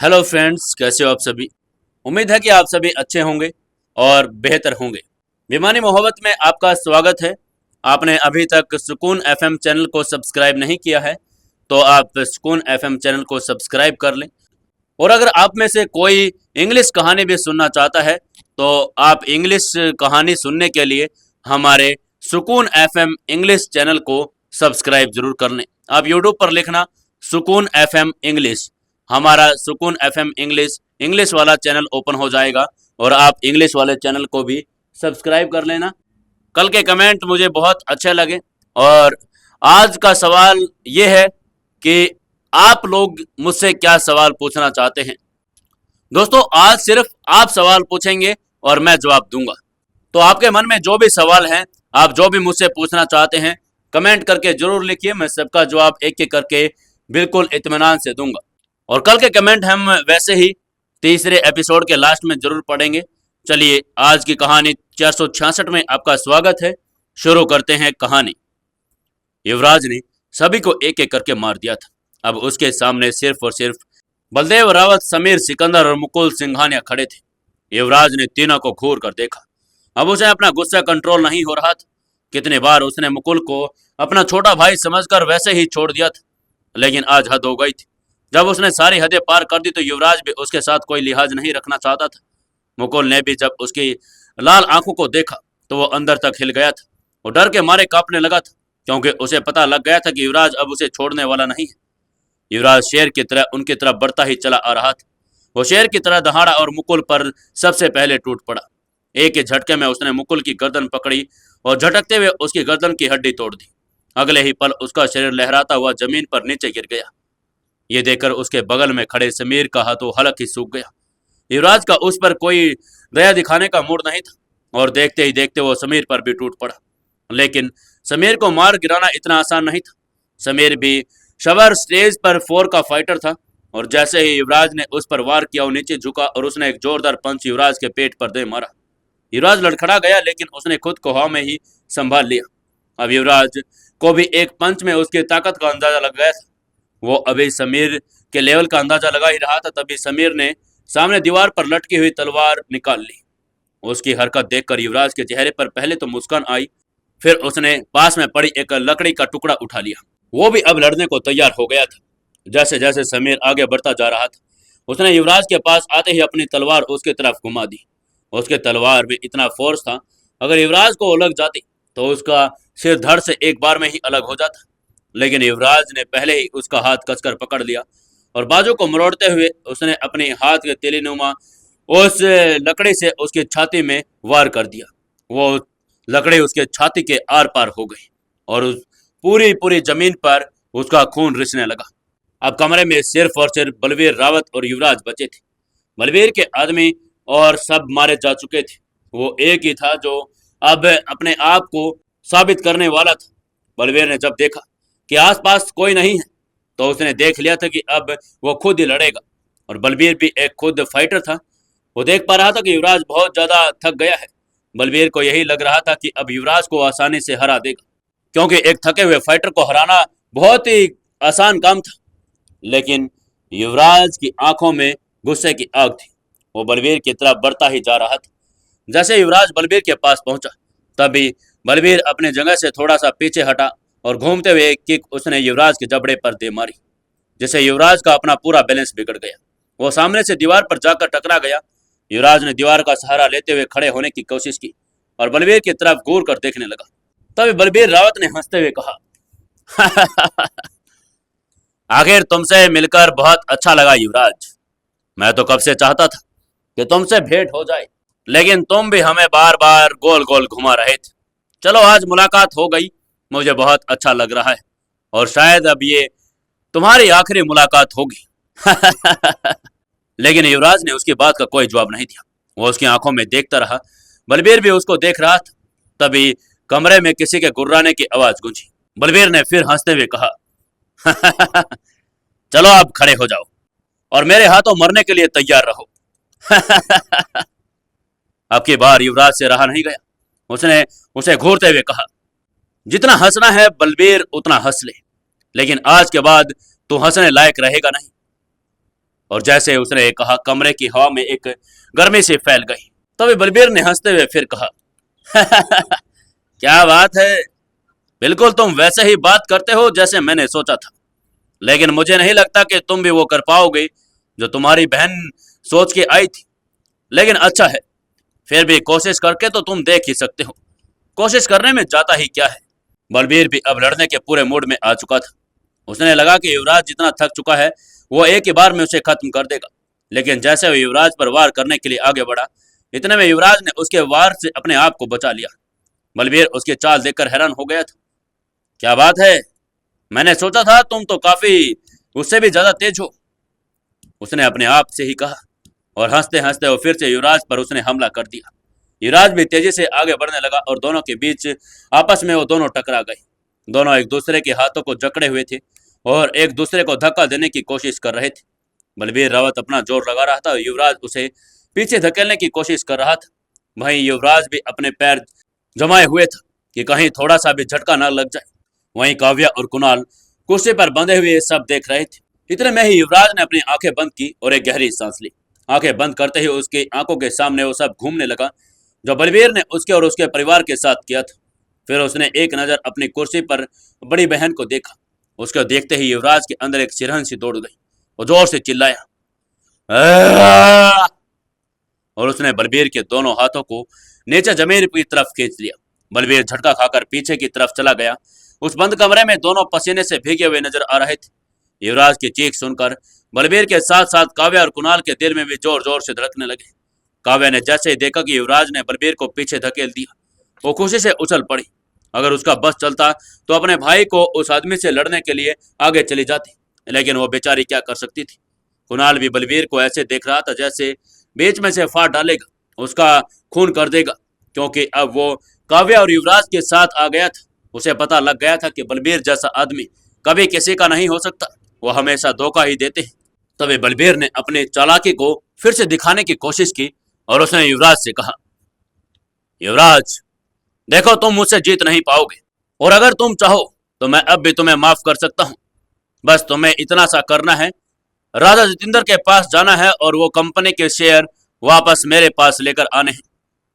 Hello friends, कैसे हो आप सभी। उम्मीद है कि आप सभी अच्छे होंगे और बेहतर होंगे। बेईमानी मोहब्बत में आपका स्वागत है। आपने अभी तक सुकून एफएम चैनल को सब्सक्राइब नहीं किया है तो आप सुकून एफएम चैनल को सब्सक्राइब कर लें। और अगर आप में से कोई इंग्लिश कहानी भी सुनना चाहता है तो आप इंग्लिश कहानी सुनने के लिए हमारे सुकून एफएम इंग्लिश चैनल को सब्सक्राइब जरूर कर लें। आप यूट्यूब पर लिखना सुकून एफएम इंग्लिश, हमारा सुकून एफएम इंग्लिश इंग्लिश वाला चैनल ओपन हो जाएगा और आप इंग्लिश वाले चैनल को भी सब्सक्राइब कर लेना। कल के कमेंट मुझे बहुत अच्छे लगे और आज का सवाल ये है कि आप लोग मुझसे क्या सवाल पूछना चाहते हैं। दोस्तों, आज सिर्फ आप सवाल पूछेंगे और मैं जवाब दूंगा। तो आपके मन में जो भी सवाल हैं, आप जो भी मुझसे पूछना चाहते हैं, कमेंट करके जरूर लिखिए। मैं सबका जवाब एक एक करके बिल्कुल इत्मीनान से दूंगा। और कल के कमेंट हम वैसे ही तीसरे एपिसोड के लास्ट में जरूर पढ़ेंगे। चलिए, आज की कहानी 466 में आपका स्वागत है। शुरू करते हैं कहानी। युवराज ने सभी को एक एक करके मार दिया था। अब उसके सामने सिर्फ और सिर्फ बलदेव रावत, समीर, सिकंदर और मुकुल सिंघानिया खड़े थे। युवराज ने तीनों को घूर कर देखा। अब उसे अपना गुस्सा कंट्रोल नहीं हो रहा था। कितने बार उसने मुकुल को अपना छोटा भाई समझकर वैसे ही छोड़ दिया था, लेकिन आज हद हो गई थी। जब उसने सारी हदें पार कर दी तो युवराज भी उसके साथ कोई लिहाज नहीं रखना चाहता था। मुकुल ने भी जब उसकी लाल आंखों को देखा तो वो अंदर तक हिल गया था। वो डर के मारे कांपने लगा था, क्योंकि उसे पता लग गया था कि युवराज अब उसे छोड़ने वाला नहीं है। युवराज शेर की तरह उनकी तरफ बढ़ता ही चला आ रहा था। वो शेर की तरह दहाड़ा और मुकुल पर सबसे पहले टूट पड़ा। एक ही झटके में उसने मुकुल की गर्दन पकड़ी और झटकते हुए उसकी गर्दन की हड्डी तोड़ दी। अगले ही पल उसका शरीर लहराता हुआ जमीन पर नीचे गिर गया। ये देखकर उसके बगल में खड़े समीर का हाथों हलक ही सूख गया। युवराज का उस पर कोई दया दिखाने का मूड नहीं था और देखते ही देखते वो समीर पर भी टूट पड़ा। लेकिन समीर को मार गिराना इतना आसान नहीं था। समीर भी शबर स्टेज पर 4 का फाइटर था और जैसे ही युवराज ने उस पर वार किया वो नीचे झुका और उसने एक जोरदार पंच युवराज के पेट पर दे मारा। युवराज लड़खड़ा गया, लेकिन उसने खुद को हवा में ही संभाल लिया। अब युवराज को भी एक पंच में उसकी ताकत का अंदाजा लग गया था। वो अभी समीर के लेवल का अंदाजा लगा ही रहा था, तभी समीर ने सामने दीवार पर लटकी हुई तलवार निकाल ली। उसकी हरकत देखकर युवराज के चेहरे पर पहले तो मुस्कान आई, फिर उसने पास में पड़ी एक लकड़ी का टुकड़ा उठा लिया। वो भी अब लड़ने को तैयार हो गया था। जैसे जैसे समीर आगे बढ़ता जा रहा था, उसने युवराज के पास आते ही अपनी तलवार उसकी तरफ घुमा दी। उसके तलवार में इतना फोर्स था, अगर युवराज को लग जाती तो उसका सिर धड़ से एक बार में ही अलग हो जाता। लेकिन युवराज ने पहले ही उसका हाथ कसकर पकड़ लिया और बाजू को मरोड़ते हुए उसने अपने हाथ के तेलीनुमा उस लकड़ी से उसकी छाती में वार कर दिया। वो लकड़ी उसके छाती के आर पार हो गई और उस पूरी पूरी जमीन पर उसका खून रिसने लगा। अब कमरे में सिर्फ और सिर्फ बलवीर रावत और युवराज बचे थे। बलवीर के आदमी और सब मारे जा चुके थे। वो एक ही था जो अब अपने आप को साबित करने वाला था। बलवीर ने जब देखा कि आसपास कोई नहीं है तो उसने देख लिया था कि अब वो खुद ही लड़ेगा। और बलबीर भी एक खुद फाइटर था। वो देख पा रहा था कि युवराज बहुत ज्यादा थक गया है। बलबीर को यही लग रहा था कि अब युवराज को आसानी से हरा देगा, क्योंकि एक थके हुए फाइटर को हराना बहुत ही आसान काम था। लेकिन युवराज की आंखों में गुस्से की आग थी। वो बलबीर की तरफ बढ़ता ही जा रहा था। जैसे युवराज बलबीर के पास पहुंचा, तभी बलबीर अपने जगह से थोड़ा सा पीछे हटा और घूमते हुए एक किक उसने युवराज के जबड़े पर दे मारी, जिससे युवराज का अपना पूरा बैलेंस बिगड़ गया। वो सामने से दीवार पर जाकर टकरा गया। युवराज ने दीवार का सहारा लेते हुए खड़े होने की कोशिश की और बलबीर की तरफ घूर कर देखने लगा। तभी बलबीर रावत ने हंसते हुए कहा, आखिर तुमसे मिलकर बहुत अच्छा लगा युवराज। मैं तो कब से चाहता था कि तुमसे भेंट हो जाए, लेकिन तुम भी हमें बार बार गोल गोल घुमा रहे थे। चलो, आज मुलाकात हो गई, मुझे बहुत अच्छा लग रहा है और शायद अब ये तुम्हारी आखिरी मुलाकात होगी। लेकिन युवराज ने उसकी बात का कोई जवाब नहीं दिया। वो उसकी आंखों में देखता रहा। बलबीर भी उसको देख रहा था। तभी कमरे में किसी के गुर्राने की आवाज गूंजी। बलबीर ने फिर हंसते हुए कहा, चलो अब खड़े हो जाओ और मेरे हाथों मरने के लिए तैयार रहो। अब की बार युवराज से रहा नहीं गया। उसने उसे घूरते हुए कहा, जितना हंसना है बलबीर उतना हंस ले, लेकिन आज के बाद तू हंसने लायक रहेगा नहीं। और जैसे उसने कहा कमरे की हवा में एक गर्मी सी फैल गई। तभी बलबीर ने हंसते हुए फिर कहा क्या बात है, बिल्कुल तुम वैसे ही बात करते हो जैसे मैंने सोचा था, लेकिन मुझे नहीं लगता कि तुम भी वो कर पाओगे जो तुम्हारी बहन सोच के आई थी। लेकिन अच्छा है, फिर भी कोशिश करके तो तुम देख ही सकते हो, कोशिश करने में जाता ही क्या है। बलबीर भी अब लड़ने के पूरे मूड में आ चुका था। उसने लगा कि युवराज जितना थक चुका है वो एक ही बार में उसे खत्म कर देगा, लेकिन जैसे वो युवराज पर वार करने के लिए आगे बढ़ा, इतने में युवराज ने उसके वार से अपने आप को बचा लिया। बलबीर उसकी चाल देखकर हैरान हो गया था। क्या बात है, मैंने सोचा था तुम तो काफी उससे भी ज्यादा तेज हो, उसने अपने आप से ही कहा। और हंसते हंसते वो फिर से युवराज पर उसने हमला कर दिया। युवराज भी तेजी से आगे बढ़ने लगा और दोनों के बीच आपस में वो दोनों टकरा गए। दोनों एक दूसरे के हाथों को जकड़े हुए थे और एक दूसरे को धक्का देने की कोशिश कर रहे थे। बलबीर रावत अपना जोर लगा रहा था, युवराज उसे पीछे धकेलने की कोशिश कर रहा था। वहीं युवराज भी अपने पैर जमाए हुए था कि कहीं थोड़ा सा भी झटका न लग जाए। वहीं काव्या और कुणाल कुर्सी पर बंधे हुए सब देख रहे थे। इतने में ही युवराज ने अपनी आंखें बंद की और एक गहरी सांस ली। आंखें बंद करते ही उसकी आंखों के सामने वो सब घूमने लगा जो बलबीर ने उसके और उसके परिवार के साथ किया था। फिर उसने एक नजर अपनी कुर्सी पर बड़ी बहन को देखा। उसको देखते ही युवराज के अंदर एक सिरहन सी दौड़ गई। वो जोर से चिल्लाया "आह!" और उसने बलबीर के दोनों हाथों को नीचे जमीन की तरफ खींच लिया। बलबीर झटका खाकर पीछे की तरफ चला गया। उस बंद कमरे में दोनों पसीने से भीगे हुए नजर आ रहे थे। युवराज की चीख सुनकर बलबीर के साथ साथ काव्या और कुणाल के दिल में भी जोर जोर से धड़कने लगे। काव्या ने जैसे ही देखा कि युवराज ने बलबीर को पीछे धकेल दिया, वो खुशी से उछल पड़ी। अगर उसका बस चलता तो अपने भाई को उस आदमी से लड़ने के लिए आगे चली जाती, लेकिन वो बेचारी क्या कर सकती थी। कुणाल भी बलबीर को ऐसे देख रहा था जैसे बीच में से फाड़ डालेगा, उसका खून कर देगा, क्योंकि अब वो काव्या और युवराज के साथ आ गया था। उसे पता लग गया था कि बलबीर जैसा आदमी कभी किसी का नहीं हो सकता, वो हमेशा धोखा ही देते हैं। तभी बलबीर ने अपनी चालाकी को फिर से दिखाने की कोशिश की और उसने युवराज से कहा, युवराज देखो, तुम मुझसे जीत नहीं पाओगे, और अगर तुम चाहो तो मैं अब भी तुम्हें माफ कर सकता हूं। बस तुम्हें इतना सा करना है, राजा जितेंद्र के पास जाना है और वो कंपनी के शेयर वापस मेरे पास लेकर आने हैं।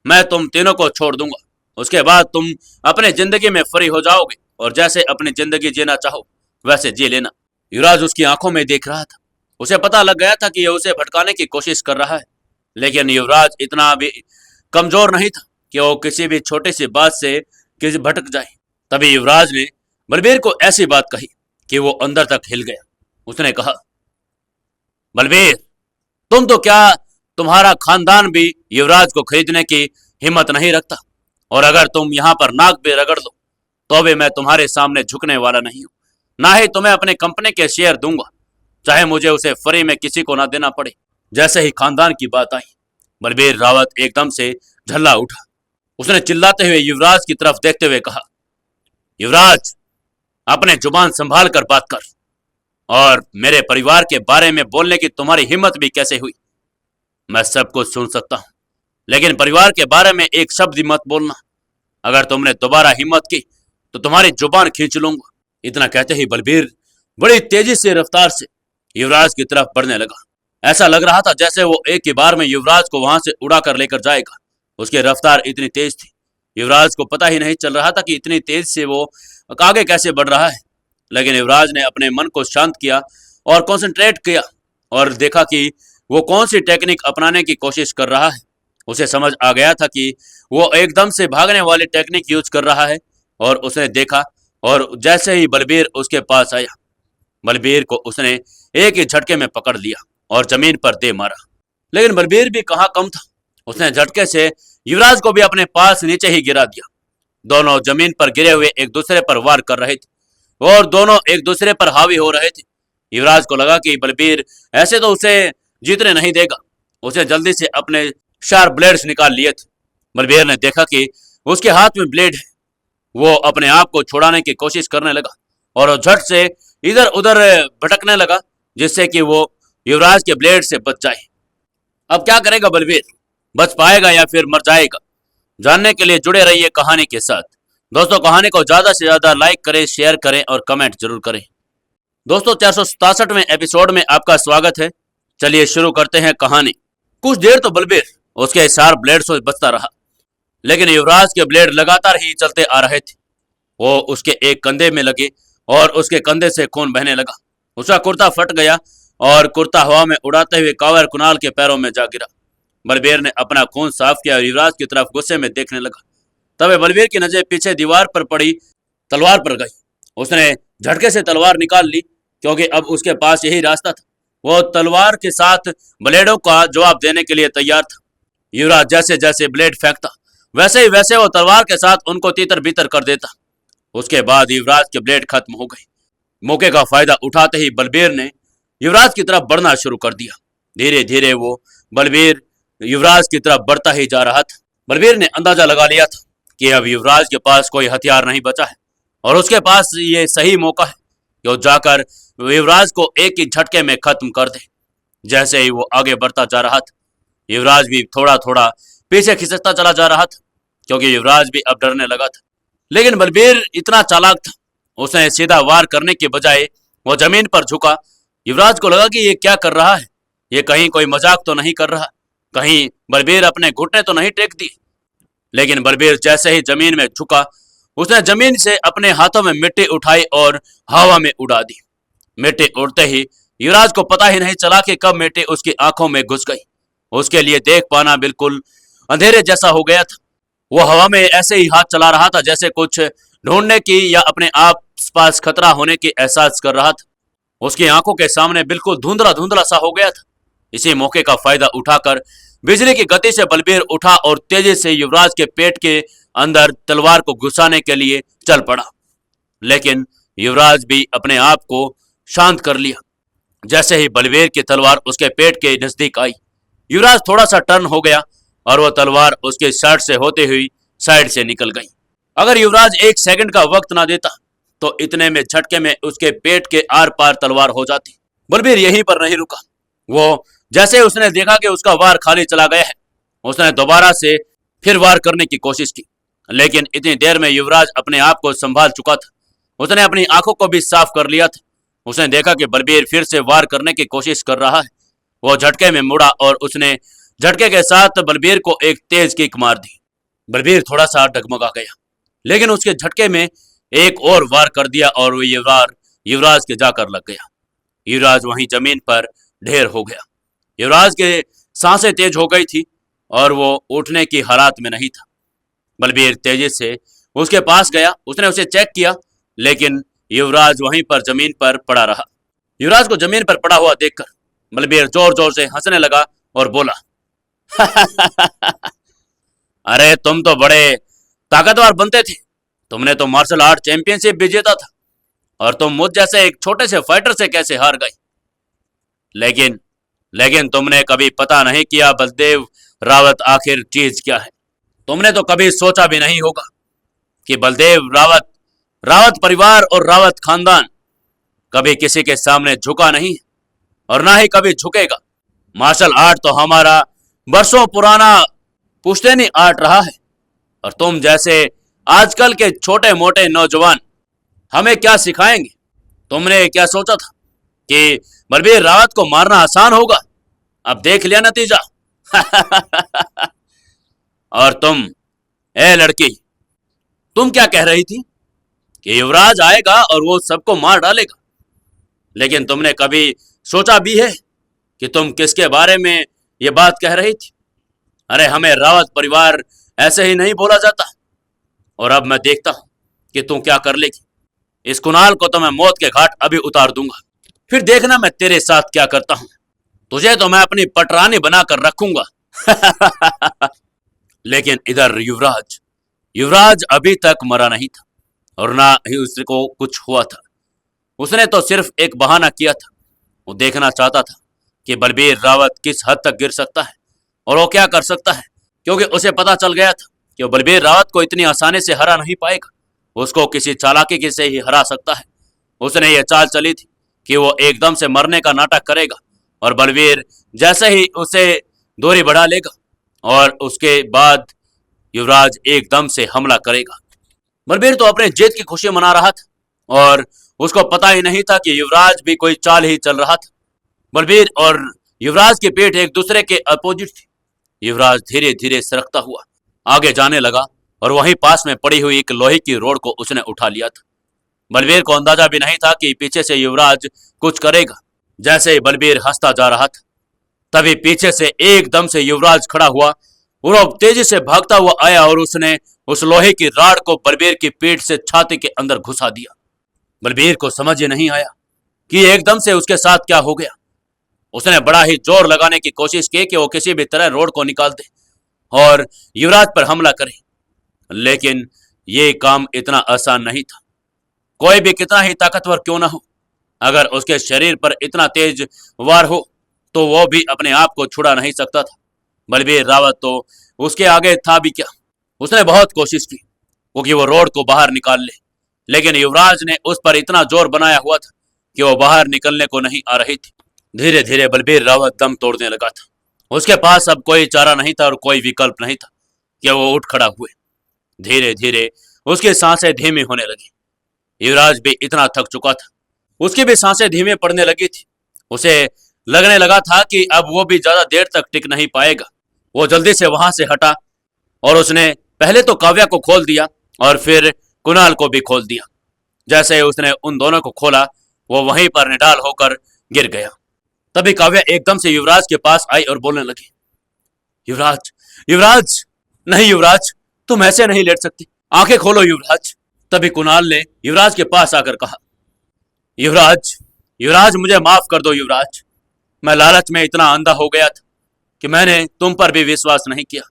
मैं तुम तीनों को छोड़ दूंगा, उसके बाद तुम अपने जिंदगी में फ्री हो जाओगे और जैसे अपनी जिंदगी जीना चाहो वैसे जी लेना। युवराज उसकी आंखों में देख रहा था। उसे पता लग गया था कि यह उसे भटकाने की कोशिश कर रहा है, लेकिन युवराज इतना भी कमजोर नहीं था कि वो किसी भी छोटी सी बात से किसी भटक जाए। तभी युवराज ने बलबीर को ऐसी बात कही कि वो अंदर तक हिल गया। उसने कहा, बलबीर तुम तो क्या, तुम्हारा खानदान भी युवराज को खरीदने की हिम्मत नहीं रखता, और अगर तुम यहाँ पर नाक भी रगड़ दो तो भी मैं तुम्हारे सामने झुकने वाला नहीं हूँ। ना ही तुम्हें अपने कंपनी के शेयर दूंगा, चाहे मुझे उसे फ्री में किसी को ना देना पड़े। जैसे ही खानदान की बात आई, बलबीर रावत एकदम से झल्ला उठा। उसने चिल्लाते हुए युवराज की तरफ देखते हुए कहा, युवराज अपने जुबान संभाल कर बात कर, और मेरे परिवार के बारे में बोलने की तुम्हारी हिम्मत भी कैसे हुई? मैं सब कुछ सुन सकता हूं, लेकिन परिवार के बारे में एक शब्द ही मत बोलना। अगर तुमने दोबारा हिम्मत की तो तुम्हारी जुबान खींच लूंगा। इतना कहते ही बलबीर बड़ी तेजी से रफ्तार से युवराज की तरफ बढ़ने लगा। ऐसा लग रहा था जैसे वो एक ही बार में युवराज को वहां से उड़ा कर लेकर जाएगा। उसकी रफ्तार इतनी तेज थी, युवराज को पता ही नहीं चल रहा था कि इतनी तेज से वो आगे कैसे बढ़ रहा है। लेकिन युवराज ने अपने मन को शांत किया और कंसंट्रेट किया और देखा कि वो कौन सी टेक्निक अपनाने की कोशिश कर रहा है। उसे समझ आ गया था कि वो एकदम से भागने वाली टेक्निक यूज कर रहा है, और उसने देखा, और जैसे ही बलबीर उसके पास आया, बलबीर को उसने एक ही झटके में पकड़ लिया और जमीन पर दे मारा। लेकिन बलबीर भी कहाँ कम था, उसने झटके से युवराज को भी अपने पास नीचे ही गिरा दिया। दोनों जमीन पर गिरे हुए एक दूसरे पर वार कर रहे थे और दोनों एक दूसरे पर हावी हो रहे थे। युवराज को लगा कि बलबीर ऐसे तो उसे जीतने नहीं देगा। उसे जल्दी से अपने शार्प ब्लेड्स निकाल लिए थे। बलबीर ने देखा कि उसके हाथ में ब्लेड है। वो अपने आप को छुड़ाने की कोशिश करने लगा और झट से इधर उधर भटकने लगा, जिससे कि वो युवराज के ब्लेड से बच जाए। अब क्या करेगा बलबीर? बच पाएगा या फिर मर जाएगा? जानने के लिए जुड़े रहिए कहानी के साथ। दोस्तों, कहानी को ज्यादा से ज्यादा लाइक करें, शेयर करें और कमेंट जरूर करें। दोस्तों, 467वें एपिसोड में आपका स्वागत है। चलिए शुरू करते हैं कहानी। कुछ देर तो बलबीर उसके शार्प ब्लेड से बचता रहा, लेकिन युवराज के ब्लेड लगातार ही चलते आ रहे थे। वो उसके एक कंधे में लगे और उसके कंधे से खून बहने लगा। उसका कुर्ता फट गया और कुर्ता हवा में उड़ाते हुए कांवर कुणाल के पैरों में जा गिरा। बलबीर ने अपना खून साफ किया और युवराज की तरफ गुस्से में देखने लगा। तब बलबीर की नजर पीछे दीवार पर पड़ी तलवार पर गई। उसने झटके से तलवार निकाल ली, क्योंकि अब उसके पास यही रास्ता था। वो तलवार के साथ ब्लेडों का जवाब देने के लिए तैयार था। युवराज जैसे जैसे ब्लेड फेंकता, वैसे ही वैसे वो तलवार के साथ उनको तीतर बीतर कर देता। उसके बाद युवराज के ब्लेड खत्म हो गए। मौके का फायदा उठाते ही बलबीर ने युवराज की तरफ बढ़ना शुरू कर दिया। धीरे धीरे वो बलबीर युवराज की तरफ बढ़ता ही जा रहा था। बलबीर ने अंदाजा लगा लिया था कि अब युवराज के पास कोई हथियार नहीं बचा है और उसके पास ये सही मौका है कि वो जाकर युवराज को एक ही झटके में खत्म कर दे। जैसे ही वो आगे बढ़ता जा रहा था, युवराज भी थोड़ा थोड़ा पीछे खिसकता चला जा रहा था, क्योंकि युवराज भी अब डरने लगा था। लेकिन बलबीर इतना चालाक था, उसने सीधा वार करने के बजाय वो जमीन पर झुका। युवराज को लगा कि ये क्या कर रहा है, ये कहीं कोई मजाक तो नहीं कर रहा, कहीं बलबीर अपने घुटने तो नहीं टेक दी। लेकिन बलबीर जैसे ही जमीन में झुका, उसने जमीन से अपने हाथों में मिट्टी उठाई और हवा में उड़ा दी। मिट्टी उड़ते ही युवराज को पता ही नहीं चला कि कब मिट्टी उसकी आंखों में घुस गई। उसके लिए देख पाना बिल्कुल अंधेरे जैसा हो गया था। वो हवा में ऐसे ही हाथ चला रहा था जैसे कुछ ढूंढने की या अपने आप पास खतरा होने की एहसास कर रहा था। उसकी आंखों के सामने बिल्कुल धुंधला धुंधला सा हो गया था। इसी मौके का फायदा उठाकर बिजली की गति से बलबीर उठा और तेजी से युवराज के पेट के अंदर तलवार को घुसाने के लिए चल पड़ा। लेकिन युवराज भी अपने आप को शांत कर लिया। जैसे ही बलबीर की तलवार उसके पेट के नजदीक आई, युवराज थोड़ा सा टर्न हो गया और वह तलवार उसके शर्ट से होते हुई साइड से निकल गई। अगर युवराज एक सेकंड का वक्त ना देता तो इतने में झटके में उसके पेट के आर पार तलवार हो जाती। बलबीर यहीं पर नहीं रुका। वो जैसे उसने देखा कि उसका वार खाली चला गया है, उसने दोबारा से फिर वार करने की कोशिश की। लेकिन इतनी देर में युवराज अपने आप को संभाल चुका था। उसने अपनी आंखों को भी साफ कर लिया था। उसने देखा कि बलबीर फिर से वार करने की कोशिश कर रहा है। वो झटके में मुड़ा और उसने झटके के साथ बलबीर को एक तेज किक मार दी। बलबीर थोड़ा सा डगमगा गया, लेकिन उसके झटके में एक और वार कर दिया और वो ये वार युवराज के जाकर लग गया। युवराज वहीं जमीन पर ढेर हो गया। युवराज के सांसें तेज हो गई थी और वो उठने की हालत में नहीं था। बलबीर तेजी से उसके पास गया, उसने उसे चेक किया, लेकिन युवराज वहीं पर जमीन पर पड़ा रहा। युवराज को जमीन पर पड़ा हुआ देखकर बलबीर जोर जोर से हंसने लगा और बोला, अरे तुम तो बड़े ताकतवर बनते थे। तुमने तो मार्शल आर्ट चैंपियनशिप भी जीता था और तुम मुझ जैसे एक छोटे से फाइटर से कैसे हार गई। लेकिन लेकिन तुमने कभी पता नहीं किया बलदेव रावत आखिर चीज क्या है। तुमने तो कभी सोचा भी नहीं होगा कि बलदेव रावत, रावत परिवार और रावत खानदान कभी किसी के सामने झुका नहीं और ना ही कभी झुकेगा। मार्शल आर्ट तो हमारा बरसों पुराना पुश्तैनी आर्ट रहा है और तुम जैसे आजकल के छोटे मोटे नौजवान हमें क्या सिखाएंगे। तुमने क्या सोचा था कि बलबीर रावत को मारना आसान होगा? अब देख लिया नतीजा। और तुम, ए लड़की, तुम क्या कह रही थी कि युवराज आएगा और वो सबको मार डालेगा। लेकिन तुमने कभी सोचा भी है कि तुम किसके बारे में ये बात कह रही थी? अरे हमें रावत परिवार ऐसे ही नहीं बोला जाता। और अब मैं देखता हूं कि तू क्या कर लेगी। इस कुणाल को तो मैं मौत के घाट अभी उतार दूंगा, फिर देखना मैं तेरे साथ क्या करता हूं। तुझे तो मैं अपनी पटरानी बनाकर रखूंगा। लेकिन इधर युवराज युवराज अभी तक मरा नहीं था और ना ही उसको कुछ हुआ था। उसने तो सिर्फ एक बहाना किया था। वो देखना चाहता था कि बलबीर रावत किस हद तक गिर सकता है और वो क्या कर सकता है, क्योंकि उसे पता चल गया था कि वो बलबीर रावत को इतनी आसानी से हरा नहीं पाएगा। उसको किसी चालाकी से ही हरा सकता है। उसने ये चाल चली थी कि वो एकदम से मरने का नाटक करेगा और बलबीर जैसे ही उसे दूरी बढ़ा लेगा और उसके बाद युवराज एकदम से हमला करेगा। बलबीर तो अपने जीत की खुशी मना रहा था और उसको पता ही नहीं था कि युवराज भी कोई चाल ही चल रहा था। बलबीर और युवराज की पीठ एक दूसरे के अपोजिट थी। युवराज धीरे धीरे सरकता हुआ आगे जाने लगा और वहीं पास में पड़ी हुई एक लोहे की रोड को उसने उठा लिया था। बलबीर को अंदाजा भी नहीं था कि पीछे से युवराज कुछ करेगा। जैसे ही बलबीर हंसता जा रहा था, तभी पीछे से एकदम से युवराज खड़ा हुआ और तेजी से भागता हुआ आया और उसने उस लोहे की राड को बलबीर की पीठ से छाती के अंदर घुसा दिया। बलबीर को समझ ही नहीं आया कि एकदम से उसके साथ क्या हो गया। उसने बड़ा ही जोर लगाने की कोशिश की कि वो किसी भी तरह रोड को निकाल दे और युवराज पर हमला करे, लेकिन ये काम इतना आसान नहीं था। कोई भी कितना ही ताकतवर क्यों ना हो, अगर उसके शरीर पर इतना तेज वार हो तो वो भी अपने आप को छुड़ा नहीं सकता था। बलबीर रावत तो उसके आगे था भी क्या। उसने बहुत कोशिश की क्योंकि वो रोड को बाहर निकाल ले, लेकिन युवराज ने उस पर इतना जोर बनाया हुआ था कि वो बाहर निकलने को नहीं आ रही थी। धीरे धीरे बलबीर रावत दम तोड़ने लगा था। उसके पास अब कोई चारा नहीं था और कोई विकल्प नहीं था कि वो उठ खड़ा हुए। धीरे धीरे उसकी सांसें धीमी होने लगी। युवराज भी इतना थक चुका था, उसकी भी सांसें धीमी पड़ने लगी थी। उसे लगने लगा था कि अब वो भी ज्यादा देर तक टिक नहीं पाएगा। वो जल्दी से वहां से हटा और उसने पहले तो काव्या को खोल दिया और फिर कुणाल को भी खोल दिया। जैसे उसने उन दोनों को खोला, वो वहीं पर निडाल होकर गिर गया। तभी काव्या एकदम से युवराज के पास आई और बोलने लगी, युवराज, युवराज, नहीं युवराज, तुम ऐसे नहीं लेट सकते, आंखें खोलो युवराज। तभी कुणाल ने युवराज के पास आकर कहा, युवराज, युवराज मुझे माफ कर दो युवराज, मैं लालच में इतना अंधा हो गया था कि मैंने तुम पर भी विश्वास नहीं किया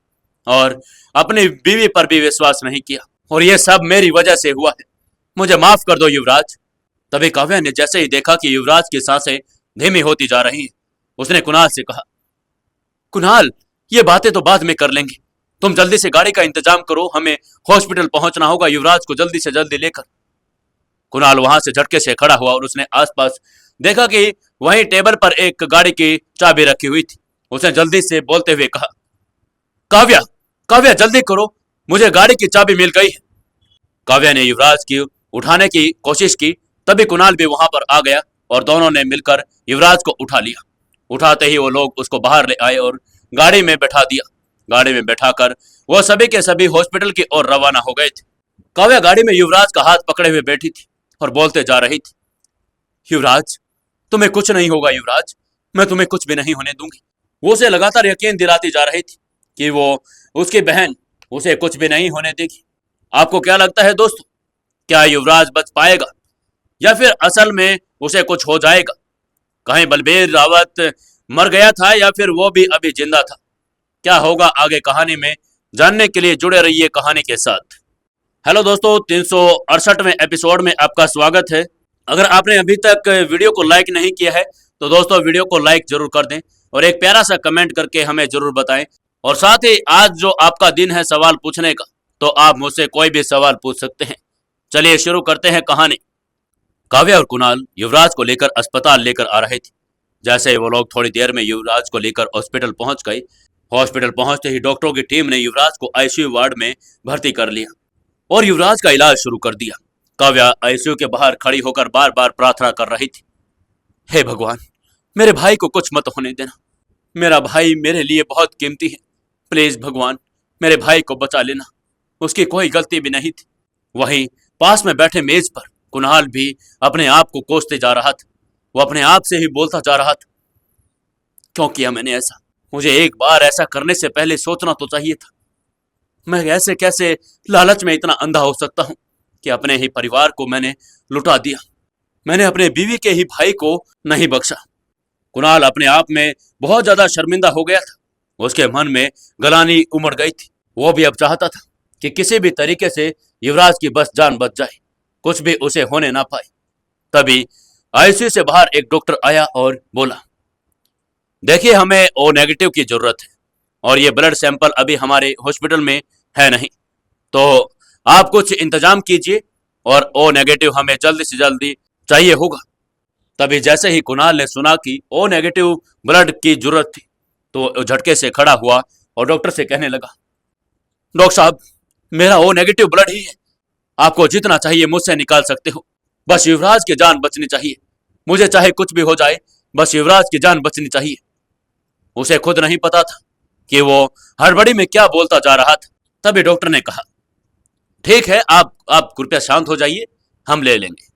और अपनी बीवी पर भी विश्वास नहीं किया और यह सब मेरी वजह से हुआ है, मुझे माफ कर दो युवराज। तभी काव्या ने जैसे ही देखा कि युवराज की सांसें धीमी होती जा रही हैं, उसने कुणाल से कहा, कुणाल, ये बातें तो बाद में कर लेंगे, तुम जल्दी से गाड़ी का इंतजाम करो, हमें हॉस्पिटल पहुंचना होगा युवराज को जल्दी से जल्दी लेकर। कुणाल वहां से झटके से खड़ा हुआ और उसने आसपास देखा कि वहीं टेबल पर एक गाड़ी की चाबी रखी हुई थी। उसने जल्दी से बोलते हुए कहा, काव्या, काव्या जल्दी करो, मुझे गाड़ी की चाबी मिल गई है। काव्या ने युवराज की उठाने की कोशिश की, तभी कुणाल भी वहां पर आ गया और दोनों ने मिलकर युवराज को उठा लिया। उठाते ही वो लोग उसको बाहर ले आए और गाड़ी में बैठा दिया। गाड़ी में बैठाकर वो सभी के सभी हॉस्पिटल की ओर रवाना हो गए थे। काव्या गाड़ी में युवराज का हाथ पकड़े हुए बैठी थी और बोलते जा रही थी, युवराज, तुम्हें कुछ नहीं होगा युवराज, मैं तुम्हें कुछ भी नहीं होने दूंगी। वो उसे लगातार यकीन दिलाती जा रही थी कि वो उसकी बहन उसे कुछ भी नहीं होने देगी। आपको क्या लगता है दोस्तों, क्या युवराज बच पाएगा या फिर असल में उसे कुछ हो जाएगा? कहीं बलबीर रावत मर गया था या फिर वो भी अभी जिंदा था? क्या होगा आगे कहानी में, जानने के लिए जुड़े रहिए कहानी के साथ। हेलो दोस्तों, 368वें एपिसोड में आपका स्वागत है। अगर आपने अभी तक वीडियो को लाइक नहीं किया है तो दोस्तों वीडियो को लाइक जरूर कर दें और एक प्यारा सा कमेंट करके हमें जरूर बताएं। और साथ ही आज जो आपका दिन है सवाल पूछने का, तो आप मुझसे कोई भी सवाल पूछ सकते हैं। चलिए शुरू करते हैं कहानी। काव्या और कुणाल युवराज को लेकर अस्पताल लेकर आ रहे थे। जैसे ही वो लोग थोड़ी देर में युवराज को लेकर हॉस्पिटल पहुंच गए। हॉस्पिटल पहुंचते ही डॉक्टरों की टीम ने युवराज को आईसीयू वार्ड में भर्ती कर लिया और युवराज का इलाज शुरू कर दिया। काव्या आईसीयू के बाहर खड़ी होकर बार बार प्रार्थना कर रही थी, हे भगवान, मेरे भाई को कुछ मत होने देना, मेरा भाई मेरे लिए बहुत कीमती है, प्लीज भगवान मेरे भाई को बचा लेना, उसकी कोई गलती भी नहीं थी। वहीं पास में बैठे मेज पर कुणाल भी अपने आप को कोसते जा रहा था। वो अपने आप से ही बोलता जा रहा था, क्यों किया मैंने ऐसा, मुझे एक बार ऐसा करने से पहले सोचना तो चाहिए था। मैं ऐसे कैसे लालच में इतना अंधा हो सकता हूं कि अपने ही परिवार को मैंने लुटा दिया, मैंने अपने बीवी के ही भाई को नहीं बख्शा। कुणाल अपने आप में बहुत ज्यादा शर्मिंदा हो गया था। उसके मन में गलानी उमड़ गई थी। वो भी अब चाहता था कि किसी भी तरीके से युवराज की बस जान बच जाए, कुछ भी उसे होने ना पाए। तभी आईसीयू से बाहर एक डॉक्टर आया और बोला, देखिए हमें ओ नेगेटिव की जरूरत है और ये ब्लड सैंपल अभी हमारे हॉस्पिटल में है नहीं, तो आप कुछ इंतजाम कीजिए और ओ नेगेटिव हमें जल्दी से जल्दी चाहिए होगा। तभी जैसे ही कुणाल ने सुना कि ओ नेगेटिव ब्लड की जरूरत थी तो झटके से खड़ा हुआ और डॉक्टर से कहने लगा, डॉक्टर साहब, मेरा ओ नेगेटिव ब्लड ही है, आपको जितना चाहिए मुझसे निकाल सकते हो, बस युवराज की जान बचनी चाहिए, मुझे चाहे कुछ भी हो जाए, बस युवराज की जान बचनी चाहिए। उसे खुद नहीं पता था कि वो हड़बड़ी में क्या बोलता जा रहा था। तभी डॉक्टर ने कहा, ठीक है, आप कृपया शांत हो जाइए, हम ले लेंगे।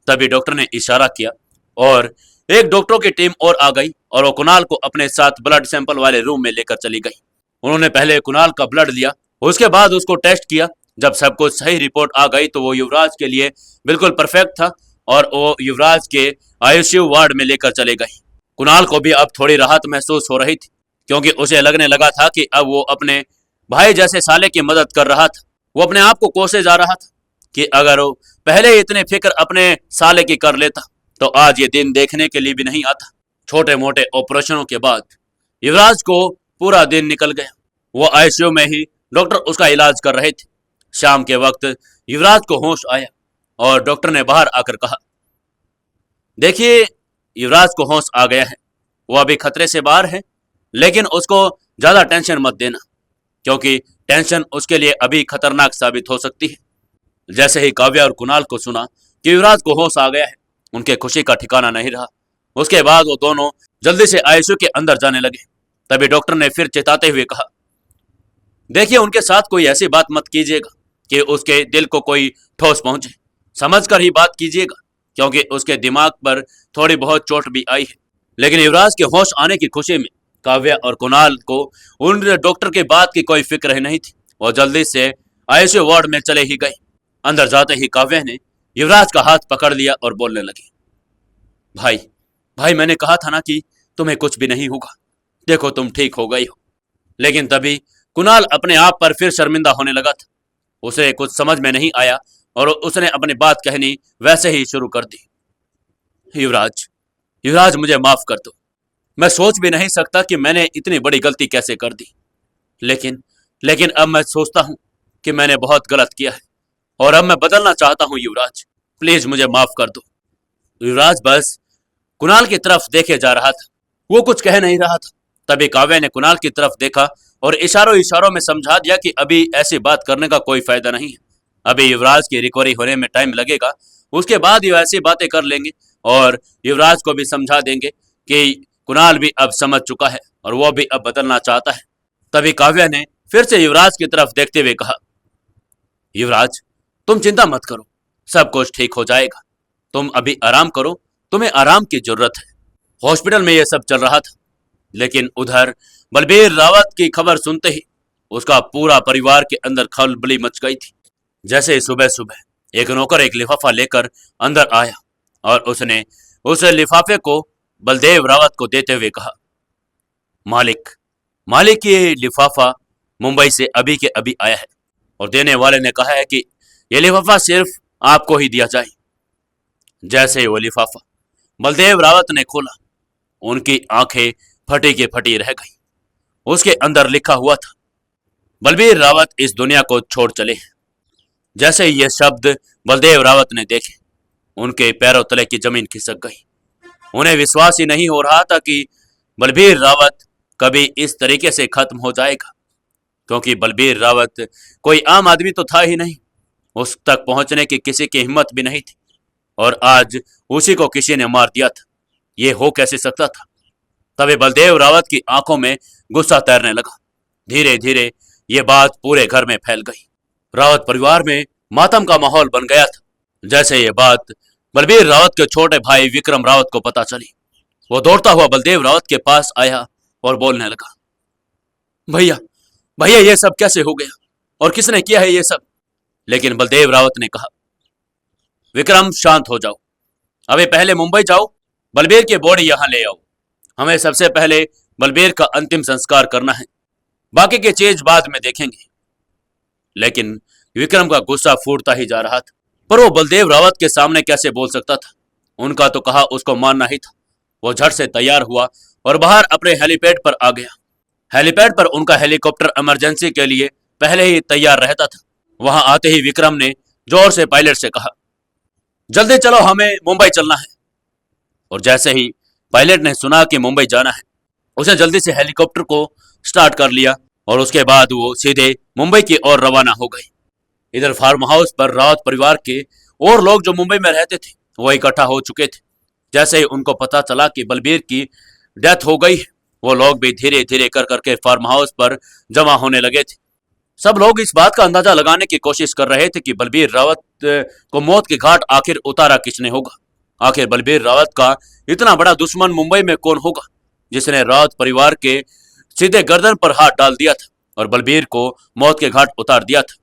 तभी डॉक्टर ने इशारा किया और एक डॉक्टरों की टीम और आ गई और वो कुणाल को अपने साथ ब्लड सैंपल वाले रूम में लेकर चली गई। उन्होंने पहले कुणाल का ब्लड लिया, उसके बाद उसको टेस्ट किया। जब सब कुछ सही रिपोर्ट आ गई तो वो युवराज के लिए बिल्कुल परफेक्ट था और वो युवराज के आईसीयू वार्ड में लेकर चले गई। कुणाल को भी अब थोड़ी राहत महसूस हो रही थी, क्योंकि उसे लगने लगा था कि अब वो अपने भाई जैसे साले की मदद कर रहा था। वो अपने आप को कोसे जा रहा था कि अगर वो पहले ही इतनी फिक्र अपने साले की कर लेता तो आज ये दिन देखने के लिए भी नहीं आता। छोटे मोटे ऑपरेशनों के बाद युवराज को पूरा दिन निकल गया। वो आईसीयू में ही डॉक्टर उसका इलाज कर रहे थे। शाम के वक्त युवराज को होश आया और डॉक्टर ने बाहर आकर कहा, देखिए, युवराज को होश आ गया है, वो अभी खतरे से बाहर है, लेकिन उसको ज्यादा टेंशन मत देना, क्योंकि टेंशन उसके लिए अभी खतरनाक साबित हो सकती है। जैसे ही काव्या और कुणाल को सुना कि युवराज को होश आ गया है, उनके खुशी का ठिकाना नहीं रहा। उसके बाद वो दोनों जल्दी से आईसीयू के अंदर जाने लगे। तभी डॉक्टर ने फिर चेताते हुए कहा, देखिए, उनके साथ कोई ऐसी बात मत कीजिएगा कि उसके दिल को कोई ठोस पहुंचे, समझकर ही बात कीजिएगा, क्योंकि उसके दिमाग पर थोड़ी बहुत चोट भी आई है। लेकिन युवराज के होश आने की खुशी में काव्या और कुणाल को उन डॉक्टर के बात की कोई फिक्र ही नहीं थी। वो जल्दी से आईसीयू वार्ड में चले ही गए। अंदर जाते ही काव्या ने युवराज का हाथ पकड़ लिया और बोलने लगी, भाई भाई, मैंने कहा था ना कि तुम्हें कुछ भी नहीं होगा, देखो तुम ठीक हो गई हो। लेकिन तभी कुणाल अपने आप पर फिर शर्मिंदा होने लगा था। उसे कुछ समझ में नहीं आया और उसने अपनी बात कहनी वैसे ही शुरू कर दी, युवराज, युवराज, मुझे माफ कर दो। मैं सोच भी नहीं सकता कि मैंने इतनी बड़ी गलती कैसे कर दी। लेकिन अब मैं सोचता हूं कि मैंने बहुत गलत किया है और अब मैं बदलना चाहता हूं। युवराज, प्लीज मुझे माफ कर दो। युवराज बस कुणाल की तरफ देखे जा रहा था, वो कुछ कह नहीं रहा था। तभी काव्या ने कुणाल की तरफ देखा और इशारों इशारों में समझा दिया कि अभी ऐसी बात करने का कोई फायदा नहीं है। अभी युवराज की रिकवरी होने में टाइम लगेगा, उसके बाद ये ऐसी बातें कर लेंगे और युवराज को भी समझा देंगे कि कुणाल भी अब समझ चुका है और वो भी अब बदलना चाहता है। तभी काव्या ने फिर से युवराज की तरफ देखते हुए कहा, युवराज, तुम चिंता मत करो, सब कुछ ठीक हो जाएगा। तुम अभी आराम करो, तुम्हें आराम की जरूरत है। हॉस्पिटल में यह सब चल रहा था, लेकिन उधर बलबीर रावत की खबर सुनते ही उसका पूरा परिवार के अंदर खलबली मच गई थी। जैसे ही सुबह सुबह एक नौकर एक लिफाफा लेकर अंदर आया और उसने उस लिफाफे को बलदेव रावत को देते हुए कहा, मालिक, मालिक, ये लिफाफा मुंबई से अभी के अभी आया है और देने वाले ने कहा है कि यह लिफाफा सिर्फ आपको ही दिया जाए। जैसे ही वो लिफाफा बलदेव रावत ने खोला, उनकी आंखें फटी की फटी रह गई। उसके अंदर लिखा हुआ था, बलबीर रावत इस दुनिया को छोड़ चले हैं। जैसे ही ये शब्द बलदेव रावत ने देखे, उनके पैरों तले की जमीन खिसक गई। उन्हें विश्वास ही नहीं हो रहा था कि बलबीर रावत कभी इस तरीके से खत्म हो जाएगा, क्योंकि बलबीर रावत कोई आम आदमी तो था ही नहीं, उस तक पहुंचने की किसी की हिम्मत भी नहीं थी और आज उसी को किसी ने मार दिया था। ये हो कैसे सकता था? तभी बलदेव रावत की आंखों में गुस्सा तैरने लगा। धीरे धीरे ये बात पूरे घर में फैल गई। रावत परिवार में मातम का माहौल बन गया था। जैसे ये बात बलबीर रावत के छोटे भाई विक्रम रावत को पता चली, वो दौड़ता हुआ बलदेव रावत के पास आया और बोलने लगा, भैया, भैया, ये सब कैसे हो गया और किसने किया है ये सब? लेकिन बलदेव रावत ने कहा, विक्रम, शांत हो जाओ, अभी पहले मुंबई जाओ, बलबीर की बॉडी यहां ले आओ। हमें सबसे पहले बलबीर का अंतिम संस्कार करना है, बाकी की चीज बाद में देखेंगे। लेकिन विक्रम का गुस्सा फूटता ही जा रहा था, पर वो बलदेव रावत के सामने कैसे बोल सकता था? उनका तो कहा उसको मानना ही था। वो झट से तैयार हुआ और बाहर अपने हेलीपैड पर आ गया। हेलीपैड पर उनका हेलीकॉप्टर इमरजेंसी के लिए पहले ही तैयार रहता था। वहां आते ही विक्रम ने जोर से पायलट से कहा, जल्दी चलो, हमें मुंबई चलना है। और जैसे ही पायलट ने सुना कि मुंबई जाना है, उसने जल्दी से हेलीकॉप्टर को स्टार्ट कर लिया और उसके बाद वो सीधे मुंबई की ओर रवाना हो गई। इधर फार्म हाउस पर रावत परिवार के और लोग जो मुंबई में रहते थे, वो इकट्ठा हो चुके थे। जैसे ही उनको पता चला कि बलबीर की डेथ हो गई, वो लोग भी धीरे धीरे कर करके फार्म हाउस पर जमा होने लगे थे। सब लोग इस बात का अंदाजा लगाने की कोशिश कर रहे थे कि बलबीर रावत को मौत के घाट आखिर उतारा किसने होगा। आखिर बलबीर रावत का इतना बड़ा दुश्मन मुंबई में कौन होगा जिसने रावत परिवार के सीधे गर्दन पर हाथ डाल दिया था और बलबीर को मौत के घाट उतार दिया था।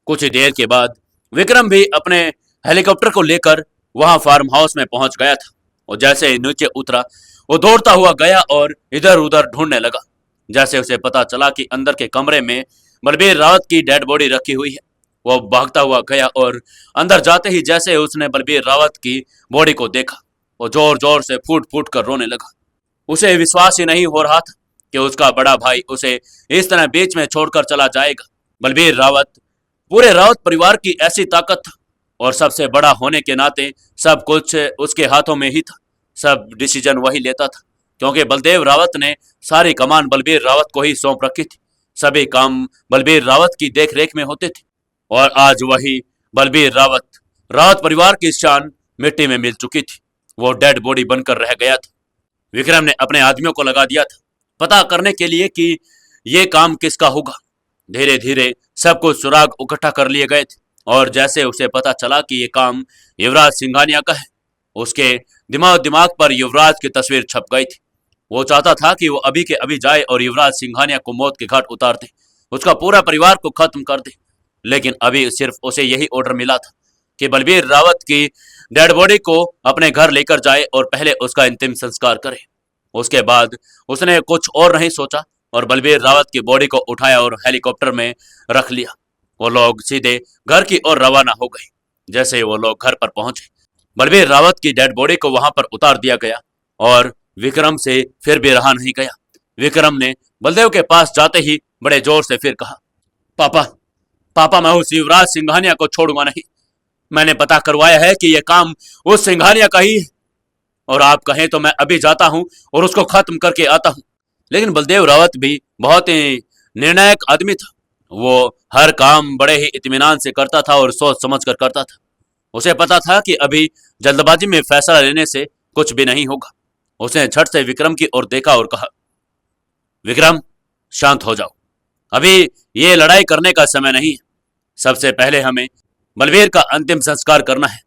कुछ ही देर के बाद विक्रम भी अपने हेलीकॉप्टर को लेकर वहां फार्म हाउस में पहुंच गया था और जैसे ही नीचे उतरा वो दौड़ता हुआ गया और इधर उधर ढूंढने लगा। जैसे उसे पता चला कि अंदर के कमरे में बलबीर रावत की डेड बॉडी रखी हुई है, वो भागता हुआ गया और अंदर जाते ही जैसे उसने बलबीर रावत की बॉडी को देखा वो जोर जोर से फूट फूट कर रोने लगा। उसे विश्वास ही नहीं हो रहा था कि उसका बड़ा भाई उसे इस तरह बीच में छोड़कर चला जाएगा। बलबीर रावत पूरे रावत परिवार की ऐसी ताकत था और सबसे बड़ा होने के नाते सब कुछ उसके हाथों में ही था। सब डिसीजन वही लेता था क्योंकि बलदेव रावत ने सारी कमान बलबीर रावत को ही सौंप रखी थी। सभी काम बलबीर रावत की देख रेख में होते थे और आज वही बलबीर रावत रावत परिवार की शान मिट्टी में मिल चुकी थी। वो डेड बॉडी बनकर रह गया था। विक्रम ने अपने आदमियों को लगा दिया था पता करने के लिए कि ये काम किसका होगा। धीरे धीरे सब कुछ सुराग इकट्ठा कर लिए गए थे और जैसे उसे पता चला कि ये काम युवराज सिंघानिया का है, उसके दिमाग पर युवराज की तस्वीर छप गई थी। वो चाहता था कि वो अभी के अभी जाए और युवराज सिंघानिया को मौत के घाट उतार दे, उसका पूरा परिवार को खत्म कर दे। लेकिन अभी सिर्फ उसे यही ऑर्डर मिला था कि बलबीर रावत की डेड बॉडी को अपने घर लेकर जाए और पहले उसका अंतिम संस्कार करे। उसके बाद उसने कुछ और नहीं सोचा और बलबीर रावत की बॉडी को उठाया और हेलीकॉप्टर में रख लिया। वो लोग सीधे घर की ओर रवाना हो गए। जैसे ही वो लोग घर पर पहुंचे बलबीर रावत की डेड बॉडी को वहां पर उतार दिया गया और विक्रम से फिर भी रहा नहीं गया। विक्रम ने बलदेव के पास जाते ही बड़े जोर से फिर कहा, पापा पापा मैं उस युवराज सिंघानिया को छोड़ूंगा नहीं। मैंने पता करवाया है कि यह काम उस सिंघानिया का ही है और आप कहें तो मैं अभी जाता हूं और उसको खत्म करके आता हूं। लेकिन बलदेव रावत भी बहुत ही निर्णायक आदमी था। वो हर काम बड़े ही इत्मीनान से करता था और सोच समझ कर करता था। उसे पता था कि अभी जल्दबाजी में फैसला लेने से कुछ भी नहीं होगा। उसने झट से विक्रम की ओर देखा और कहा, विक्रम शांत हो जाओ, अभी ये लड़ाई करने का समय नहीं है। सबसे पहले हमें बलबीर का अंतिम संस्कार करना है।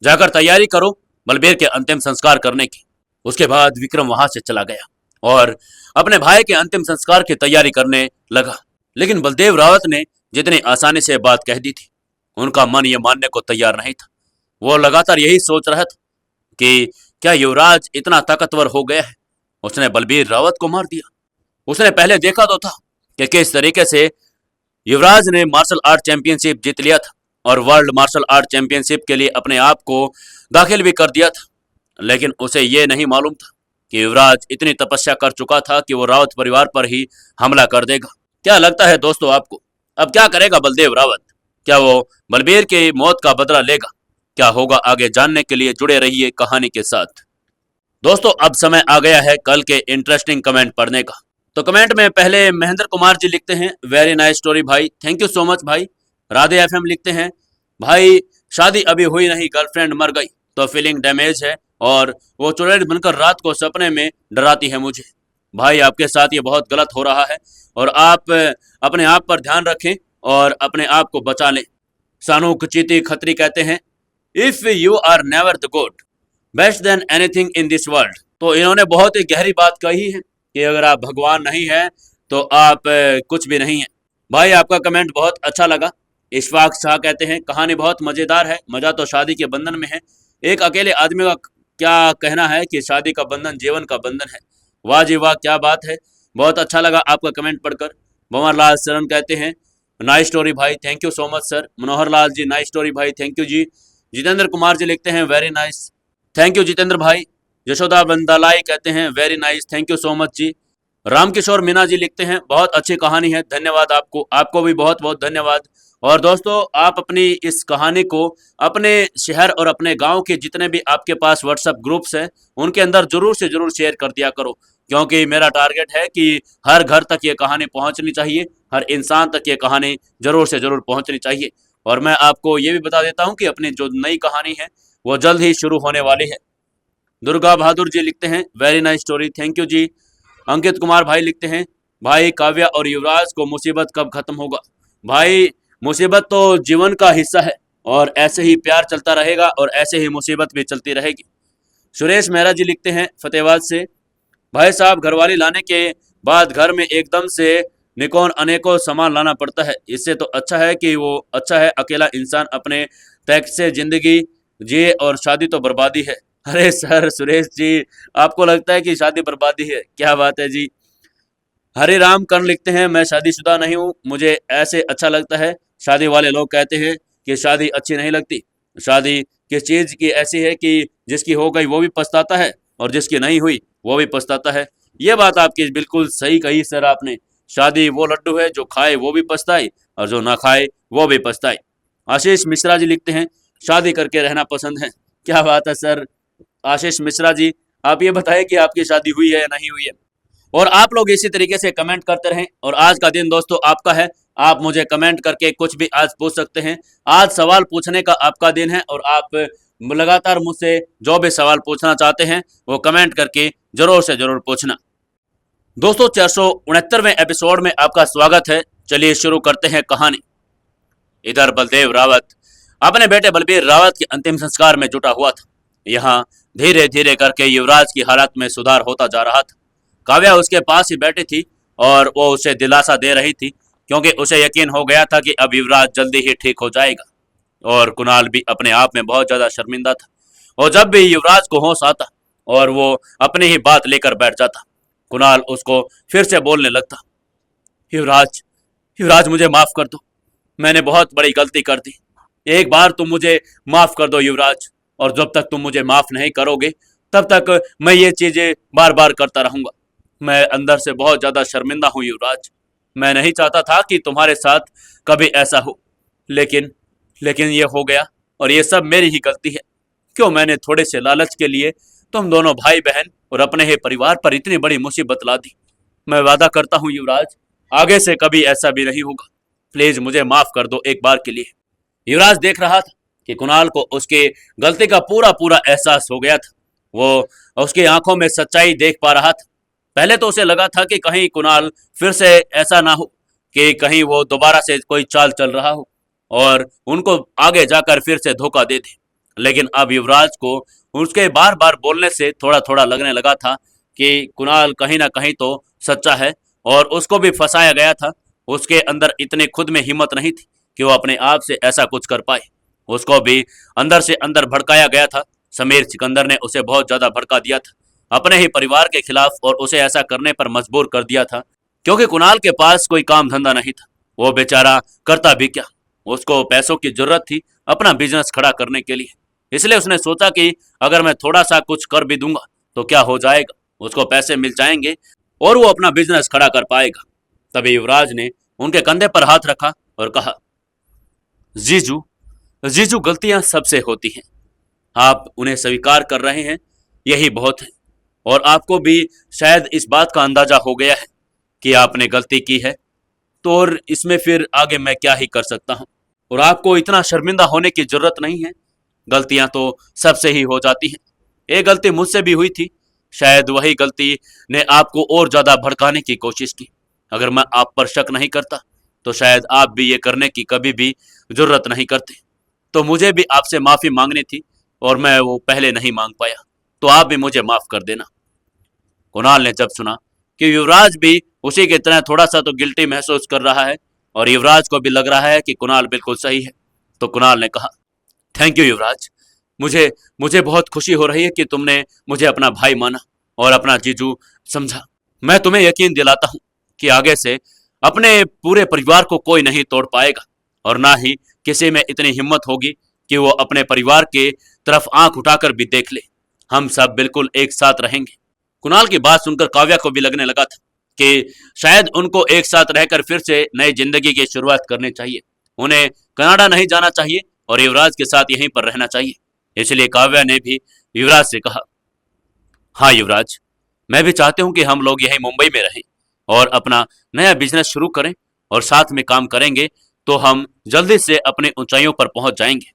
जाकर तैयारी करो बलबीर के अंतिम संस्कार करने की। उसके बाद विक्रम वहां से चला गया और अपने भाई के अंतिम संस्कार की तैयारी करने लगा। लेकिन बलदेव रावत ने जितनी आसानी से बात कह दी थी उनका मन यह मानने को तैयार नहीं था। वो लगातार यही सोच रहा था कि क्या युवराज इतना ताकतवर हो गया है, उसने बलबीर रावत को मार दिया। उसने पहले देखा तो था कि किस तरीके से युवराज ने मार्शल आर्ट चैंपियनशिप जीत लिया था और वर्ल्ड मार्शल आर्ट चैंपियनशिप के लिए अपने आप को दाखिल भी कर दिया था। लेकिन उसे यह नहीं मालूम था कि युवराज इतनी तपस्या कर चुका था कि वो रावत परिवार पर ही हमला कर देगा। क्या लगता है दोस्तों आपको, अब क्या करेगा बलदेव रावत? क्या वो बलबीर की मौत का बदला लेगा? क्या होगा आगे जानने के लिए जुड़े रहिए कहानी के साथ। दोस्तों अब समय आ गया है कल के इंटरेस्टिंग कमेंट पढ़ने का। तो कमेंट में पहले महेंद्र कुमार जी लिखते हैं, वेरी नाइस स्टोरी भाई, थैंक यू सो मच भाई। राधे एफएम लिखते हैं, भाई शादी अभी हुई नहीं, गर्लफ्रेंड मर गई तो फीलिंग डैमेज है और वो चुड़ैल बनकर रात को सपने में डराती है मुझे। भाई आपके साथ ये बहुत गलत हो रहा है और आप अपने आप पर ध्यान रखें और अपने आप को बचा लें। सानूक चीती खत्री कहते हैं, if you are never the good best than anything in this world. तो इन्होंने बहुत ही गहरी बात कही है कि अगर आप भगवान नहीं है तो आप कुछ भी नहीं है। भाई आपका कमेंट बहुत अच्छा लगा। इशफाक शाह कहते हैं, कहानी बहुत मजेदार है, मजा तो शादी के बंधन में है। एक अकेले आदमी का क्या कहना है कि शादी का बंधन जीवन का बंधन है। वाह जी वाह, क्या बात है, बहुत अच्छा लगा आपका कमेंट पढ़कर। भंवर लाल शरण कहते हैं, नाइस स्टोरी भाई, thank you so much sir. Manohar Lal ji, nice story भाई, थैंक यू जी। जितेंद्र कुमार जी लिखते हैं, very nice, thank you Jitendra भाई। यशोदा बंदालाई कहते हैं, very nice, thank you so much ji. Ramkishor Meena ji लिखते हैं, बहुत अच्छी कहानी है, धन्यवाद आपको, आपको भी बहुत बहुत धन्यवाद। और दोस्तों आप अपनी इस कहानी को अपने शहर और अपने गांव के जितने भी आपके पास व्हाट्सएप ग्रुप्स हैं उनके अंदर जरूर से जरूर शेयर कर दिया करो, क्योंकि मेरा टारगेट है कि हर घर तक ये कहानी पहुंचनी चाहिए, हर इंसान तक ये कहानी जरूर से जरूर पहुंचनी चाहिए। और मैं आपको ये भी बता देता हूं कि अपनी जो नई कहानी है वो जल्द ही शुरू होने वाली है। दुर्गा बहादुर जी लिखते हैं, very nice story, thank you ji. Ankit Kumar भाई लिखते हैं, भाई काव्या और युवराज को मुसीबत कब खत्म होगा? भाई मुसीबत तो जीवन का हिस्सा है और ऐसे ही प्यार चलता रहेगा और ऐसे ही मुसीबत भी चलती रहेगी। सुरेश मेहरा जी लिखते हैं फतेहाबाद से, भाई साहब घरवाली लाने के बाद घर में एकदम से निकोन अनेकों सामान लाना पड़ता है। इससे तो अच्छा है अकेला इंसान अपने तैक से जिंदगी जिए और शादी तो बर्बादी है। अरे सर सुरेश जी, आपको लगता है कि शादी बर्बादी है? क्या बात है जी। हरे राम कर्ण लिखते हैं, मैं शादीशुदा नहीं हूँ, मुझे ऐसे अच्छा लगता है। शादी वाले लोग कहते हैं कि शादी अच्छी नहीं लगती। शादी किस चीज़ की ऐसी है कि जिसकी हो गई वो भी पछताता है और जिसकी नहीं हुई वो भी पछताता है। ये बात आपकी बिल्कुल सही कही सर आपने। शादी वो लड्डू है जो खाए वो भी पछताए और जो ना खाए वो भी पछताए। आशीष मिश्रा जी लिखते हैं, शादी करके रहना पसंद है। क्या बात है सर। आशीष मिश्रा जी, आप ये बताएं कि आपकी शादी हुई है या नहीं हुई है, और आप लोग इसी तरीके से कमेंट करते रहें। और आज का दिन दोस्तों आपका है, आप मुझे कमेंट करके कुछ भी आज पूछ सकते हैं। आज सवाल पूछने का आपका दिन है और आप लगातार मुझसे जो भी सवाल पूछना चाहते हैं वो कमेंट करके जरूर से जरूर पूछना। दोस्तों 469वें एपिसोड में आपका स्वागत है। चलिए शुरू करते हैं कहानी। इधर बलदेव रावत अपने बेटे बलबीर रावत के अंतिम संस्कार में जुटा हुआ था। यहाँ धीरे धीरे करके युवराज की हालत में सुधार होता जा रहा था। काव्या उसके पास ही बैठी थी और वो उसे दिलासा दे रही थी, क्योंकि उसे यकीन हो गया था कि अब युवराज जल्दी ही ठीक हो जाएगा। और कुणाल भी अपने आप में बहुत ज्यादा शर्मिंदा था, और जब भी युवराज को होश आता और वो अपनी ही बात लेकर बैठ जाता, कुणाल उसको फिर से बोलने लगता, युवराज युवराज मुझे माफ कर दो, मैंने बहुत बड़ी गलती कर दी। एक बार तुम मुझे माफ कर दो युवराज, और जब तक तुम मुझे माफ नहीं करोगे तब तक मैं ये चीजें बार बार करता रहूंगा। मैं अंदर से बहुत ज्यादा शर्मिंदा हूँ युवराज। मैं नहीं चाहता था कि तुम्हारे साथ कभी ऐसा हो, लेकिन लेकिन ये हो गया और ये सब मेरी ही गलती है। क्यों मैंने थोड़े से लालच के लिए तुम दोनों भाई बहन और अपने ही परिवार पर इतनी बड़ी मुसीबत ला दी। मैं वादा करता हूँ युवराज, आगे से कभी ऐसा भी नहीं होगा। प्लीज मुझे माफ कर दो एक बार के लिए। युवराज देख रहा था कि कुणाल को उसके गलती का पूरा पूरा एहसास हो गया था। वो उसकी आंखों में सच्चाई देख पा रहा था। पहले तो उसे लगा था कि कहीं कुणाल फिर से ऐसा ना हो कि कहीं वो दोबारा से कोई चाल चल रहा हो और उनको आगे जाकर फिर से धोखा दे दे। लेकिन अब युवराज को उसके बार बार बोलने से थोड़ा थोड़ा लगने लगा था कि कुणाल कहीं ना कहीं तो सच्चा है और उसको भी फंसाया गया था। उसके अंदर इतनी खुद में हिम्मत नहीं थी कि वो अपने आप से ऐसा कुछ कर पाए। उसको भी अंदर से अंदर भड़काया गया था। समीर सिकंदर ने उसे बहुत ज्यादा भड़का दिया था अपने ही परिवार के खिलाफ, और उसे ऐसा करने पर मजबूर कर दिया था क्योंकि कुणाल के पास कोई काम धंधा नहीं था। वो बेचारा करता भी क्या, उसको पैसों की जरूरत थी अपना बिजनेस खड़ा करने के लिए। इसलिए उसने सोचा कि अगर मैं थोड़ा सा कुछ कर भी दूंगा तो क्या हो जाएगा, उसको पैसे मिल जाएंगे और वो अपना बिजनेस खड़ा कर पाएगा। तभी युवराज ने उनके कंधे पर हाथ रखा और कहा, जीजू जीजू गलतियां सबसे होती हैं, आप उन्हें स्वीकार कर रहे हैं यही बहुत है। और आपको भी शायद इस बात का अंदाजा हो गया है कि आपने गलती की है, तो और इसमें फिर आगे मैं क्या ही कर सकता हूँ। और आपको इतना शर्मिंदा होने की जरूरत नहीं है, गलतियां तो सबसे ही हो जाती हैं। एक गलती मुझसे भी हुई थी, शायद वही गलती ने आपको और ज्यादा भड़काने की कोशिश की। अगर मैं आप पर शक नहीं करता तो शायद आप भी ये करने की कभी भी जरूरत नहीं करते। तो मुझे भी आपसे माफी मांगनी थी और मैं वो पहले नहीं मांग पाया, तो आप भी मुझे माफ कर देना। कुणाल ने जब सुना कि युवराज भी उसी की तरह थोड़ा सा तो गिल्टी महसूस कर रहा है और युवराज को भी लग रहा है कि कुणाल बिल्कुल सही है, तो कुणाल ने कहा, थैंक यू युवराज, मुझे मुझे बहुत खुशी हो रही है कि तुमने मुझे अपना भाई माना और अपना जीजू समझा। मैं तुम्हें यकीन दिलाता हूं कि आगे से अपने पूरे परिवार को कोई नहीं तोड़ पाएगा और ना ही किसी में इतनी हिम्मत होगी कि वो अपने परिवार के तरफ आंख उठाकर भी देख ले। हम सब बिल्कुल एक साथ रहेंगे। कुणाल की बात सुनकर काव्या को भी लगने लगा था कि शायद उनको एक साथ रहकर फिर से नई जिंदगी की शुरुआत करनी चाहिए। उन्हें कनाडा नहीं जाना चाहिए और युवराज के साथ यहीं पर रहना चाहिए। इसलिए काव्या ने भी युवराज से कहा, हाँ युवराज, मैं भी चाहती हूँ कि हम लोग यहीं मुंबई में रहें और अपना नया बिजनेस शुरू करें और साथ में काम करेंगे तो हम जल्दी से अपनी ऊंचाइयों पर पहुंच जाएंगे।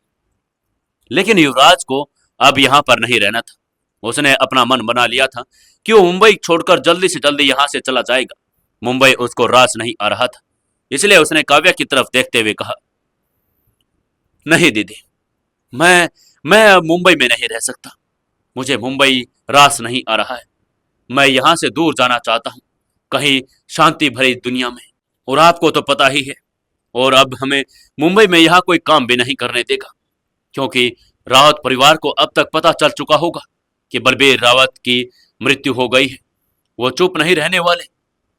लेकिन युवराज को अब यहां पर नहीं रहना था। उसने अपना मन बना लिया था कि वो मुंबई छोड़कर जल्दी से जल्दी यहाँ से चला जाएगा। मुंबई उसको रास नहीं आ रहा था, इसलिए उसने काव्या की तरफ देखते हुए कहा, नहीं दीदी, मैं अब मुंबई में नहीं रह सकता। मुझे मुंबई रास नहीं आ रहा है। मैं यहाँ से दूर जाना चाहता हूँ, कहीं शांति भरी दुनिया में। और आपको तो पता ही है, और अब हमें मुंबई में यहाँ कोई काम भी नहीं करने देगा, क्योंकि रावत परिवार को अब तक पता चल चुका होगा कि बलबीर रावत की मृत्यु हो गई है। वो चुप नहीं रहने वाले।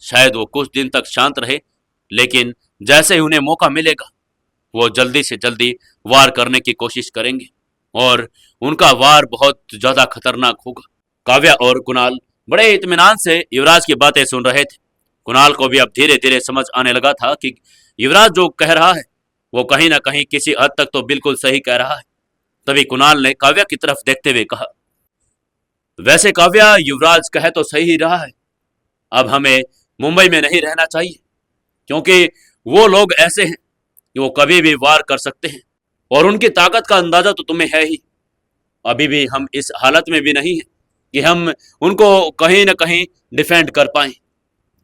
शायद वो कुछ दिन तक शांत रहे, लेकिन जैसे ही उन्हें मौका मिलेगा वो जल्दी से जल्दी वार करने की कोशिश करेंगे, और उनका वार बहुत ज्यादा खतरनाक होगा। काव्या और कुणाल बड़े इत्मीनान से युवराज की बातें सुन रहे थे। कुणाल को भी अब धीरे धीरे समझ आने लगा था कि युवराज जो कह रहा है वो कहीं ना कहीं किसी हद तक तो बिल्कुल सही कह रहा है। तभी कुणाल ने काव्या की तरफ देखते हुए कहा, वैसे काव्या, युवराज कहे तो सही ही रहा है। अब हमें मुंबई में नहीं रहना चाहिए, क्योंकि वो लोग ऐसे हैं कि वो कभी भी वार कर सकते हैं, और उनकी ताकत का अंदाजा तो तुम्हें है ही। अभी भी हम इस हालत में भी नहीं है कि हम उनको कहीं ना कहीं डिफेंड कर पाए।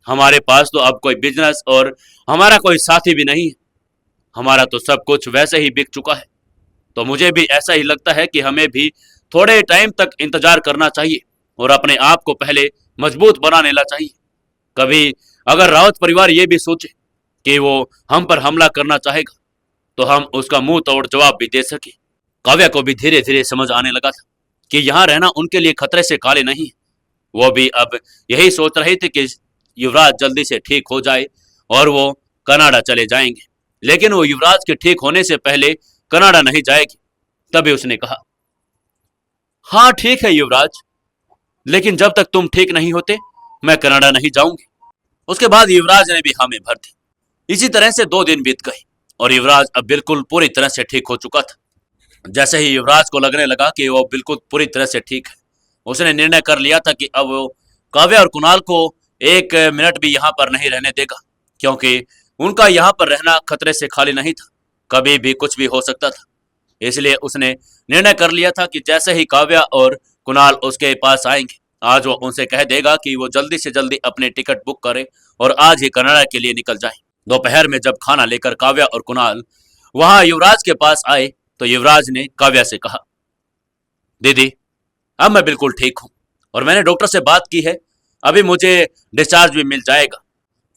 हमारे पास तो अब कोई बिजनेस और हमारा कोई साथी भी नहीं है। हमारा तो सब कुछ वैसे ही बिक चुका है। तो मुझे भी ऐसा ही लगता है कि हमें भी थोड़े टाइम तक इंतजार करना चाहिए और अपने आप को पहले मजबूत बना लेना चाहिए। कभी अगर रावत परिवार ये भी सोचे कि वो हम पर हमला करना चाहेगा, तो हम उसका मुंह तोड़ जवाब भी दे सके। काव्या को भी धीरे धीरे समझ आने लगा था कि यहाँ रहना उनके लिए खतरे से काले नहीं है। वो भी अब यही सोच रहे थे कि युवराज जल्दी से ठीक हो जाए और वो कनाडा चले जाएंगे, लेकिन वो युवराज के ठीक होने से पहले कनाडा नहीं जाएगी। तभी उसने कहा, हाँ ठीक है युवराज, लेकिन जब तक तुम ठीक नहीं होते मैं कनाडा नहीं जाऊंगी। उसके बाद युवराज ने भी हामी भर दी। इसी तरह से 2 दिन बीत गए और युवराज अब बिल्कुल पूरी तरह से ठीक हो चुका था। जैसे ही युवराज को लगने लगा कि वो बिल्कुल पूरी तरह से ठीक है, उसने निर्णय कर लिया था कि अब वो काव्या और कुणाल को 1 मिनट भी यहाँ पर नहीं रहने देगा, क्योंकि उनका यहाँ पर रहना खतरे से खाली नहीं था। कभी भी कुछ भी हो सकता था। इसलिए उसने निर्णय कर लिया था कि जैसे ही काव्या और कुणाल उसके पास आएंगे, आज वो उनसे कह देगा कि वो जल्दी से जल्दी अपने टिकट बुक करें और आज ही कनाडा के लिए निकल जाएं। दोपहर में जब खाना लेकर काव्या और कुणाल वहां युवराज के पास आए, तो युवराज ने काव्या से कहा, दीदी, अब मैं बिल्कुल ठीक हूं और मैंने डॉक्टर से बात की है। अभी मुझे डिस्चार्ज भी मिल जाएगा।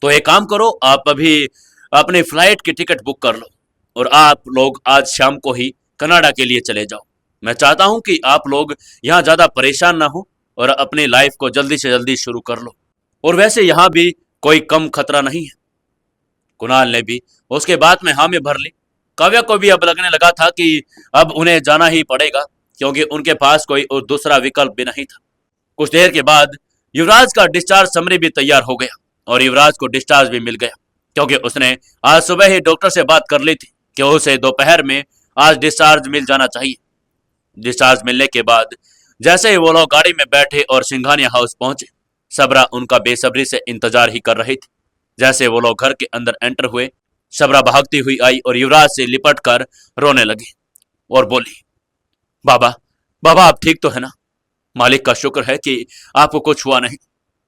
तो एक काम करो, आप अभी अपनी फ्लाइट की टिकट बुक कर लो और आप लोग आज शाम को ही कनाडा के लिए चले जाओ। मैं चाहता हूं कि आप लोग यहाँ ज्यादा परेशान ना हो और अपनी लाइफ को जल्दी से जल्दी शुरू कर लो। और वैसे यहाँ भी कोई कम खतरा नहीं है। कुणाल ने भी उसके बाद में हामी भर ली। काव्या को भी अब लगने लगा था कि अब उन्हें जाना ही पड़ेगा, क्योंकि उनके पास कोई और दूसरा विकल्प भी नहीं था। कुछ देर के बाद युवराज का डिस्चार्ज समरी भी तैयार हो गया और युवराज को डिस्चार्ज भी मिल गया, क्योंकि उसने आज सुबह ही डॉक्टर से बात कर ली थी कि उसे दोपहर में आज डिस्चार्ज मिल जाना चाहिए। डिस्चार्ज मिलने के बाद जैसे ही वो लोग गाड़ी में बैठे और सिंघानिया हाउस पहुंचे, सबरा उनका बेसब्री से इंतजार ही कर रही थी। जैसे वो लोग घर के अंदर एंटर हुए, सबरा भागती हुई आई और युवराज से लिपट कर रोने लगी और बोली, बाबा, बाबा आप ठीक तो है ना? मालिक का शुक्र है कि आपको कुछ हुआ नहीं।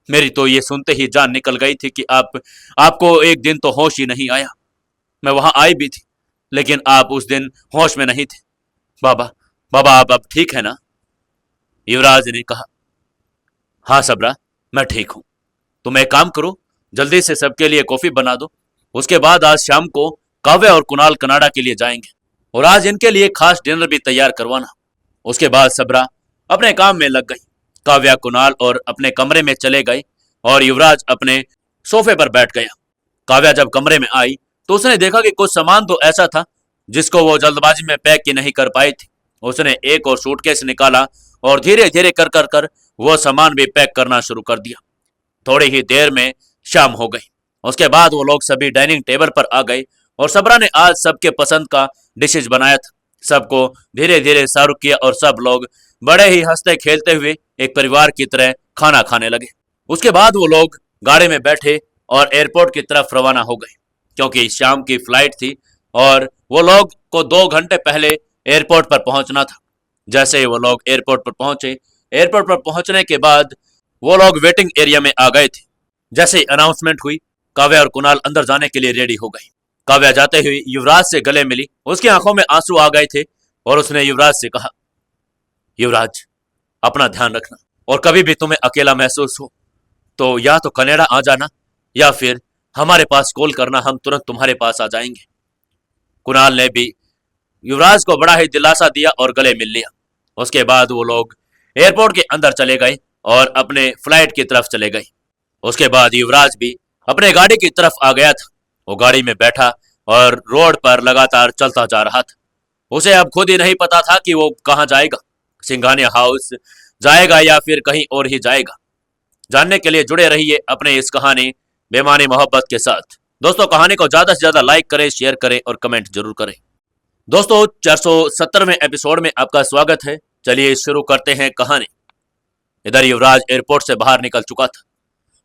मेरी तो ये सुनते ही जान निकल गई थी कि आपको एक दिन तो होश ही नहीं आया। मैं वहां आई भी थी, लेकिन आप उस दिन होश में नहीं थे। बाबा, बाबा आप अब ठीक है ना? युवराज ने कहा, हाँ सबरा, मैं ठीक हूं। तुम एक काम करो, जल्दी से सबके लिए कॉफी बना दो। उसके बाद आज शाम को काव्या और कुणाल कनाडा के लिए जाएंगे और आज इनके लिए खास डिनर भी तैयार करवाना। उसके बाद सबरा अपने काम में लग गई। काव्या, कुणाल और अपने कमरे में चले गए और युवराज अपने सोफे पर बैठ गया। काव्या जब कमरे में आई तो उसने देखा कि कुछ सामान तो ऐसा था जिसको वो जल्दबाजी में पैक ही नहीं कर पाई थी। उसने एक और सूटकेस निकाला और धीरे धीरे कर वो सामान भी पैक करना शुरू कर दिया। थोड़ी ही देर में शाम हो गई। उसके बाद वो लोग सभी डाइनिंग टेबल पर आ गए और सबरा ने आज सबके पसंद का डिशेज बनाया था। सबको धीरे धीरे सर्व किया और सब लोग बड़े ही हंसते खेलते हुए एक परिवार की तरह खाना खाने लगे। उसके बाद वो लोग गाड़ी में बैठे और एयरपोर्ट की तरफ रवाना हो गए, क्योंकि शाम की फ्लाइट थी और वो लोग को 2 घंटे पहले एयरपोर्ट पर पहुंचना था। जैसे ही वो लोग एयरपोर्ट पर पहुंचे, एयरपोर्ट पर पहुंचने के बाद वो लोग वेटिंग एरिया में आ गए थे। जैसे ही अनाउंसमेंट हुई, काव्या और कुणाल अंदर जाने के लिए रेडी हो गई। काव्या जाते हुए युवराज से गले मिली, उसकी आंखों में आंसू आ गए थे और उसने युवराज से कहा, युवराज अपना ध्यान रखना और कभी भी तुम्हें अकेला महसूस हो तो या तो कनाडा आ जाना या फिर हमारे पास कॉल करना, हम तुरंत तुम्हारे पास आ जाएंगे। कुणाल ने भी युवराज को बड़ा ही दिलासा दिया और गले मिल लिया। उसके बाद वो लोग एयरपोर्ट के अंदर चले गए और अपने फ्लाइट की तरफ चले गए। उसके बाद युवराज भी अपने गाड़ी की तरफ आ गया था। वो गाड़ी में बैठा और रोड पर लगातार चलता जा रहा था। उसे अब खुद ही नहीं पता था कि वो कहाँ जाएगा, सिंघानिया हाउस जाएगा या फिर कहीं और ही जाएगा। जानने के लिए जुड़े रहिए अपने इस कहानी बेमानी मोहब्बत के साथ। दोस्तों, कहानी को ज्यादा से ज्यादा लाइक करें, शेयर करें और कमेंट जरूर करें। दोस्तों, 470वें एपिसोड में आपका स्वागत है। चलिए शुरू करते हैं कहानी। इधर युवराज एयरपोर्ट से बाहर निकल चुका था।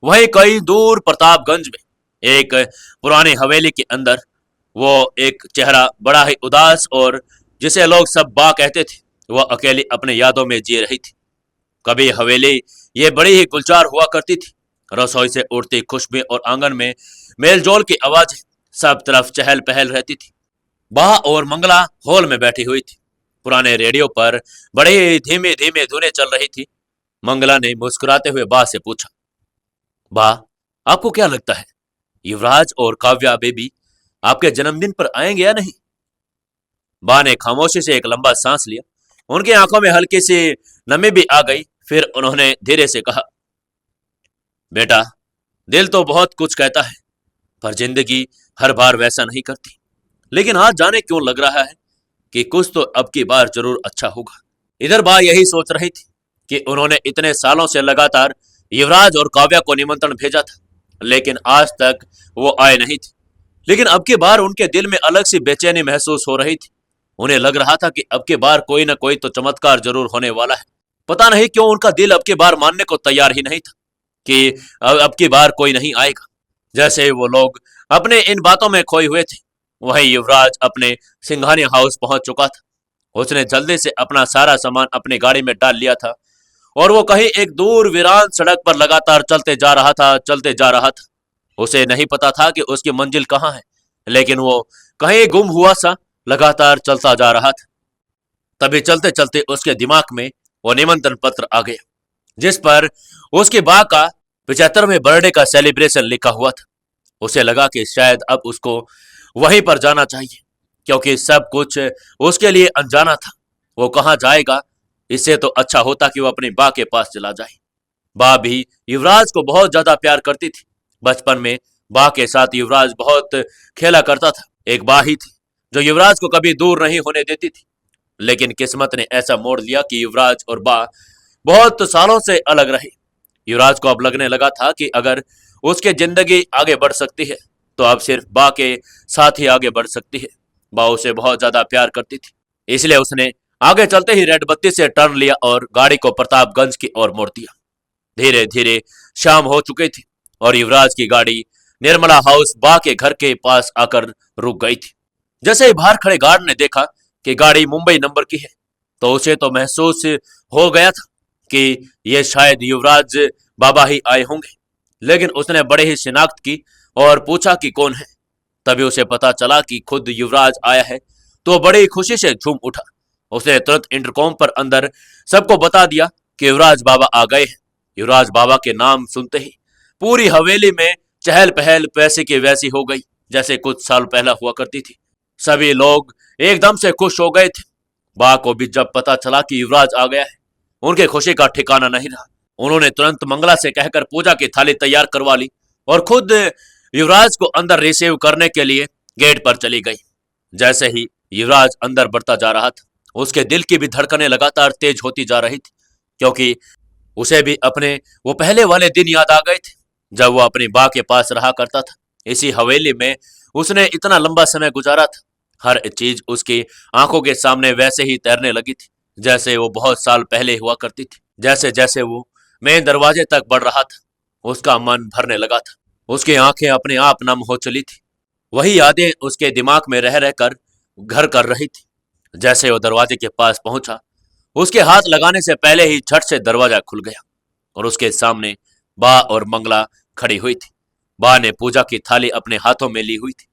वहीं कई दूर प्रतापगंज में एक पुरानी हवेली के अंदर वो एक चेहरा बड़ा ही उदास और जिसे लोग सब बा कहते थे, वह अकेली अपने यादों में जी रही थी। कभी हवेली ये बड़ी ही गुलजार हुआ करती थी। रसोई से उड़ती खुशबू और आंगन में मेलजोल की आवाज, सब तरफ चहल पहल रहती थी। बा और मंगला हॉल में बैठी हुई थी। पुराने रेडियो पर बड़े ही धीमे धीमे धुनें चल रही थी। मंगला ने मुस्कुराते हुए बा से पूछा, बा, आपको क्या लगता है युवराज और काव्या बेबी आपके जन्मदिन पर आएंगे या नहीं? बा ने खामोशी से एक लंबा सांस लिया। उनकी आंखों में हल्की सी नमी भी आ गई। फिर उन्होंने धीरे से कहा, बेटा, दिल तो बहुत कुछ कहता है पर जिंदगी हर बार वैसा नहीं करती। लेकिन आज जाने क्यों लग रहा है कि कुछ तो अब की बार जरूर अच्छा होगा। इधर बा यही सोच रही थी कि उन्होंने इतने सालों से लगातार युवराज और काव्या को निमंत्रण भेजा था, लेकिन आज तक वो आए नहीं थे। लेकिन अब की बार उनके दिल में अलग सी बेचैनी महसूस हो रही थी। उन्हें लग रहा था कि अब की बार कोई ना कोई तो चमत्कार जरूर होने वाला है। पता नहीं क्यों उनका दिल अब की बार मानने को तैयार ही नहीं था कि अब की बार कोई नहीं आएगा। जैसे ही वो लोग अपने इन बातों में खोए हुए थे, वहीं युवराज अपने सिंघानिया हाउस पहुंच चुका था। उसने जल्दी से अपना सारा सामान अपनी गाड़ी में डाल लिया था और वो कहीं एक दूर वीरान सड़क पर लगातार चलते जा रहा था। उसे नहीं पता था कि उसकी मंजिल कहाँ है, लेकिन वो कहीं गुम हुआ सा लगातार चलता जा रहा था। तभी चलते चलते उसके दिमाग में वो निमंत्रण पत्र आ गया, जिस पर उसकी बा का 75वें बर्थडे का सेलिब्रेशन लिखा हुआ था। उसे लगा कि शायद अब उसको वहीं पर जाना चाहिए, क्योंकि सब कुछ उसके लिए अनजाना था। वो कहाँ जाएगा, इससे तो अच्छा होता कि वो अपनी बा के पास चला जाए। बा भी युवराज को बहुत ज्यादा प्यार करती थी। बचपन में बा के साथ युवराज बहुत खेला करता था। एक बा ही थी जो युवराज को कभी दूर नहीं होने देती थी। लेकिन किस्मत ने ऐसा मोड़ लिया कि युवराज और बा बहुत सालों से अलग रहे। युवराज को अब लगने लगा था कि अगर उसकी जिंदगी आगे बढ़ सकती है तो अब सिर्फ बा के साथ ही आगे बढ़ सकती है। बा उसे बहुत ज्यादा प्यार करती थी, इसलिए उसने आगे चलते ही रेड बत्ती से टर्न लिया और गाड़ी को प्रतापगंज की ओर मोड़ दिया। धीरे धीरे शाम हो चुकी थी और युवराज की गाड़ी निर्मला हाउस बा के घर के पास आकर रुक गई थी। जैसे ही बाहर खड़े गार्ड ने देखा कि गाड़ी मुंबई नंबर की है, तो उसे तो महसूस हो गया था कि ये शायद युवराज बाबा ही आए होंगे। लेकिन उसने बड़े ही शिनाख्त की और पूछा कि कौन है। तभी उसे पता चला कि खुद युवराज आया है, तो बड़ी खुशी से झूम उठा। उसने तुरंत इंटरकॉम पर अंदर सबको बता दिया कि युवराज बाबा आ गए हैं। युवराज बाबा के नाम सुनते ही पूरी हवेली में चहल पहल वैसी की वैसी हो गई जैसे कुछ साल पहला हुआ करती थी। सभी लोग एकदम से खुश हो गए थे। बा को भी जब पता चला कि युवराज आ गया है, उनके खुशी का ठिकाना नहीं रहा। उन्होंने तुरंत मंगला से कहकर पूजा की थाली तैयार करवा ली और खुद युवराज को अंदर रिसीव करने के लिए गेट पर चली गई। जैसे ही युवराज अंदर बढ़ता जा रहा था, उसके दिल की भी धड़कनें लगातार तेज होती जा रही थी, क्योंकि उसे भी अपने वो पहले वाले दिन याद आ गए थे जब वो अपनी बा के पास रहा करता था। इसी हवेली में उसने इतना लंबा समय गुजारा था। हर चीज उसकी आंखों के सामने वैसे ही तैरने लगी थी जैसे वो बहुत साल पहले हुआ करती थी। जैसे जैसे वो मेन दरवाजे तक बढ़ रहा था, उसका मन भरने लगा था। उसकी आंखें अपने आप नम हो चली थी। वही यादें उसके दिमाग में रह रहकर घर कर रही थी। जैसे वो दरवाजे के पास पहुंचा, उसके हाथ लगाने से पहले ही झट से दरवाजा खुल गया और उसके सामने बा और मंगला खड़ी हुई थी। बा ने पूजा की थाली अपने हाथों में ली हुई थी।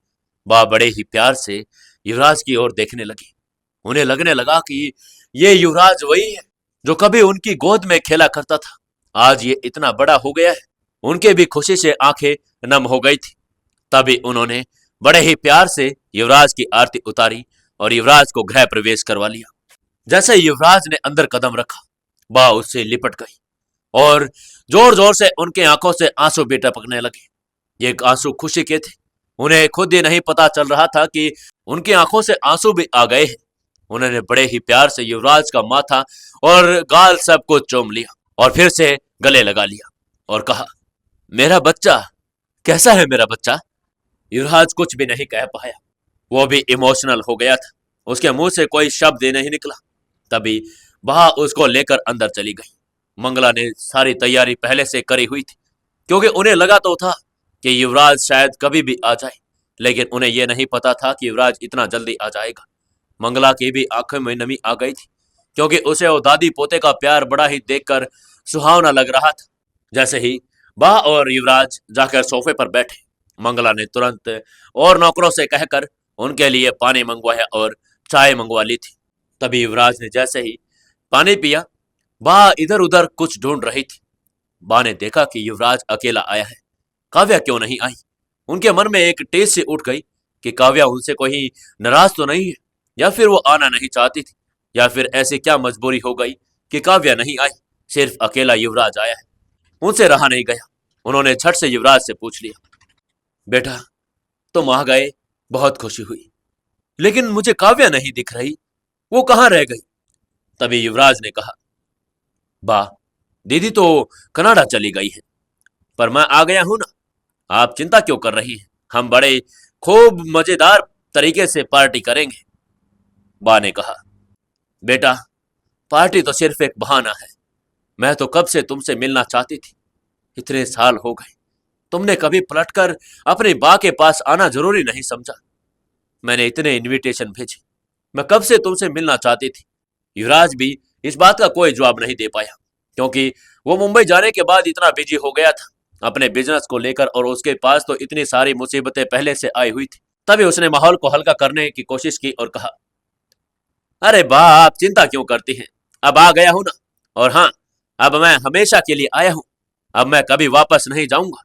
बा बड़े ही प्यार से युवराज की ओर देखने लगी। उन्हें लगने लगा कि ये युवराज वही है जो कभी उनकी गोद में खेला करता था। आज ये इतना बड़ा हो गया है। उनके भी खुशी से आंखें नम हो गई थी। तभी उन्होंने बड़े ही प्यार से युवराज की आरती उतारी और युवराज को गृह प्रवेश करवा लिया। जैसे युवराज ने अंदर कदम रखा, बा उससे लिपट गई और जोर जोर से उनके आंखों से आंसू भी टपकने लगे। ये आंसू खुशी के थे। उन्हें खुद ही नहीं पता चल रहा था कि उनकी आंखों से आंसू भी आ गए हैं। उन्होंने बड़े ही प्यार से युवराज का माथा और गाल सब कुछ चूम लिया और फिर से गले लगा लिया और कहा, मेरा बच्चा कैसा है मेरा बच्चा। युवराज कुछ भी नहीं कह पाया। वो भी इमोशनल हो गया था। उसके मुंह से कोई शब्द ही नहीं निकला। तभी बहा उसको लेकर अंदर चली गई। मंगला ने सारी तैयारी पहले से करी हुई थी, क्योंकि उन्हें लगा तो था कि युवराज शायद कभी भी आ जाए, लेकिन उन्हें यह नहीं पता था कि युवराज इतना जल्दी आ जाएगा। मंगला की भी आंखों में नमी आ गई थी, क्योंकि उसे वो दादी पोते का प्यार बड़ा ही देखकर सुहावना लग रहा था। जैसे ही बा और युवराज जाकर सोफे पर बैठे, मंगला ने तुरंत और नौकरों से कहकर उनके लिए पानी मंगवाया और चाय मंगवा ली थी। तभी युवराज ने जैसे ही पानी पिया, बा इधर उधर कुछ ढूंढ रही थी। बा ने देखा कि युवराज अकेला आया है। काव्या क्यों नहीं आई? उनके मन में एक टेस से उठ गई कि काव्या उनसे कोई नाराज तो नहीं है, या फिर वो आना नहीं चाहती थी, या फिर ऐसी क्या मजबूरी हो गई कि काव्या नहीं आई, सिर्फ अकेला युवराज आया है। उनसे रहा नहीं गया। उन्होंने झट से युवराज से पूछ लिया, बेटा तुम आ गए, बहुत खुशी हुई, लेकिन मुझे काव्या नहीं दिख रही, वो कहाँ रह गई? तभी युवराज ने कहा, बा दीदी तो कनाडा चली गई है, पर मैं आ गया हूं ना। आप चिंता क्यों कर रही हैं? हम बड़े खूब मजेदार तरीके से पार्टी करेंगे। बा ने कहा, बेटा पार्टी तो सिर्फ एक बहाना है। मैं तो कब से तुमसे मिलना चाहती थी। इतने साल हो गए, तुमने कभी पलटकर अपनी बा के पास आना जरूरी नहीं समझा। मैंने इतने इनविटेशन भेजे, मैं कब से तुमसे मिलना चाहती थी। युवराज भी इस बात का कोई जवाब नहीं दे पाया, क्योंकि वो मुंबई जाने के बाद इतना बिजी हो गया था अपने बिजनेस को लेकर, और उसके पास तो इतनी सारी मुसीबतें पहले से आई हुई थी। तभी उसने माहौल को हल्का करने की कोशिश की और कहा, अरे बा आप चिंता क्यों करती हैं, अब आ गया हूं ना, और हाँ अब मैं हमेशा के लिए आया हूं, अब मैं कभी वापस नहीं जाऊंगा।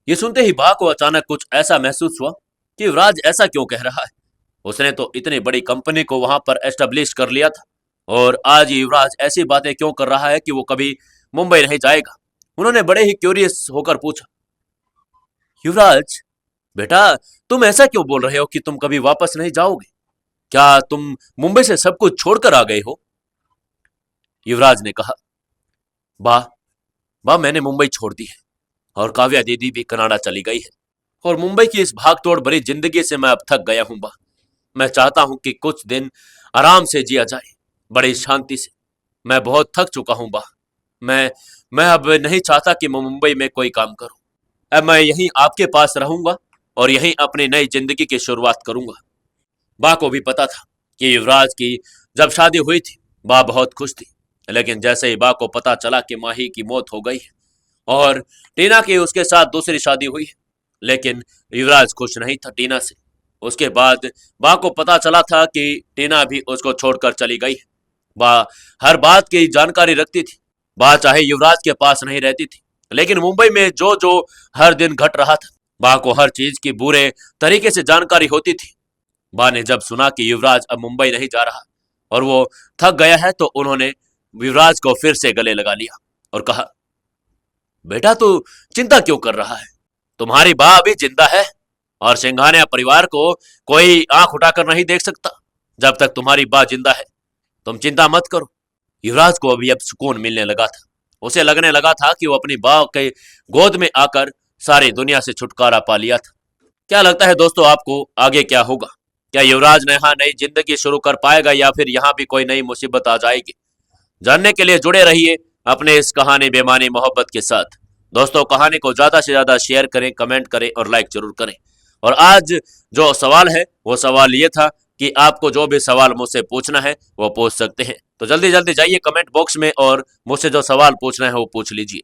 ये सुनते ही बा को अचानक कुछ ऐसा महसूस हुआ कि युवराज ऐसा क्यों कह रहा है। उसने तो इतनी बड़ी कंपनी को वहां पर एस्टेब्लिश कर लिया था, और आज युवराज ऐसी बातें क्यों कर रहा है कि वो कभी मुंबई नहीं जाएगा। उन्होंने बड़े ही क्यूरियस होकर पूछा, युवराज बेटा तुम ऐसा क्यों बोल रहे हो कि तुम कभी वापस नहीं जाओगे? क्या तुम मुंबई से सब कुछ छोड़कर आ गए हो? युवराज ने कहा, बा बा मैंने मुंबई छोड़ दी है, और काव्या दीदी भी कनाडा चली गई है, और मुंबई की इस भागदौड़ भरी जिंदगी से मैं अब थक गया हूं बा। मैं चाहता हूं कि कुछ दिन आराम से जिया जाए, बड़ी शांति से। मैं बहुत थक चुका हूं बा। मैं अब नहीं चाहता कि मैं मुंबई में कोई काम करूं। अब मैं यहीं आपके पास रहूंगा और यहीं अपनी नई जिंदगी की शुरुआत करूंगा। बा को भी पता था कि युवराज की जब शादी हुई थी, बा बहुत खुश थी, लेकिन जैसे ही बा को पता चला कि माही की मौत हो गई है और टीना की उसके साथ दूसरी शादी हुई है, लेकिन युवराज खुश नहीं था टीना से। उसके बाद बा को पता चला था कि टीना भी उसको छोड़कर चली गई है। बा हर बात की जानकारी रखती थी। बा चाहे युवराज के पास नहीं रहती थी, लेकिन मुंबई में जो जो हर दिन घट रहा था, बा को हर चीज की बुरे तरीके से जानकारी होती थी। बा ने जब सुना कि युवराज अब मुंबई नहीं जा रहा और वो थक गया है, तो उन्होंने युवराज को फिर से गले लगा लिया और कहा, बेटा तू चिंता क्यों कर रहा है? तुम्हारी बा अभी जिंदा है, और सिंघानिया परिवार को कोई आंख उठाकर नहीं देख सकता जब तक तुम्हारी बा जिंदा है। तुम चिंता मत करो। युवराज को अभी अब सुकून मिलने लगा था। उसे लगने लगा था कि वो अपनी बा के गोद में आकर सारी दुनिया से छुटकारा पा लिया था। क्या लगता है दोस्तों आपको, आगे क्या होगा? क्या युवराज यहाँ नई जिंदगी शुरू कर पाएगा, या फिर यहाँ भी कोई नई मुसीबत आ जाएगी? जानने के लिए जुड़े रहिए अपने इस कहानी बेमानी मोहब्बत के साथ। दोस्तों कहानी को ज्यादा से ज्यादा शेयर करें, कमेंट करें और लाइक जरूर करें। और आज जो सवाल है वो सवाल ये था कि आपको जो भी सवाल मुझसे पूछना है वो पूछ सकते हैं। तो जल्दी जल्दी जाइए कमेंट बॉक्स में और मुझसे जो सवाल पूछना है वो पूछ लीजिए।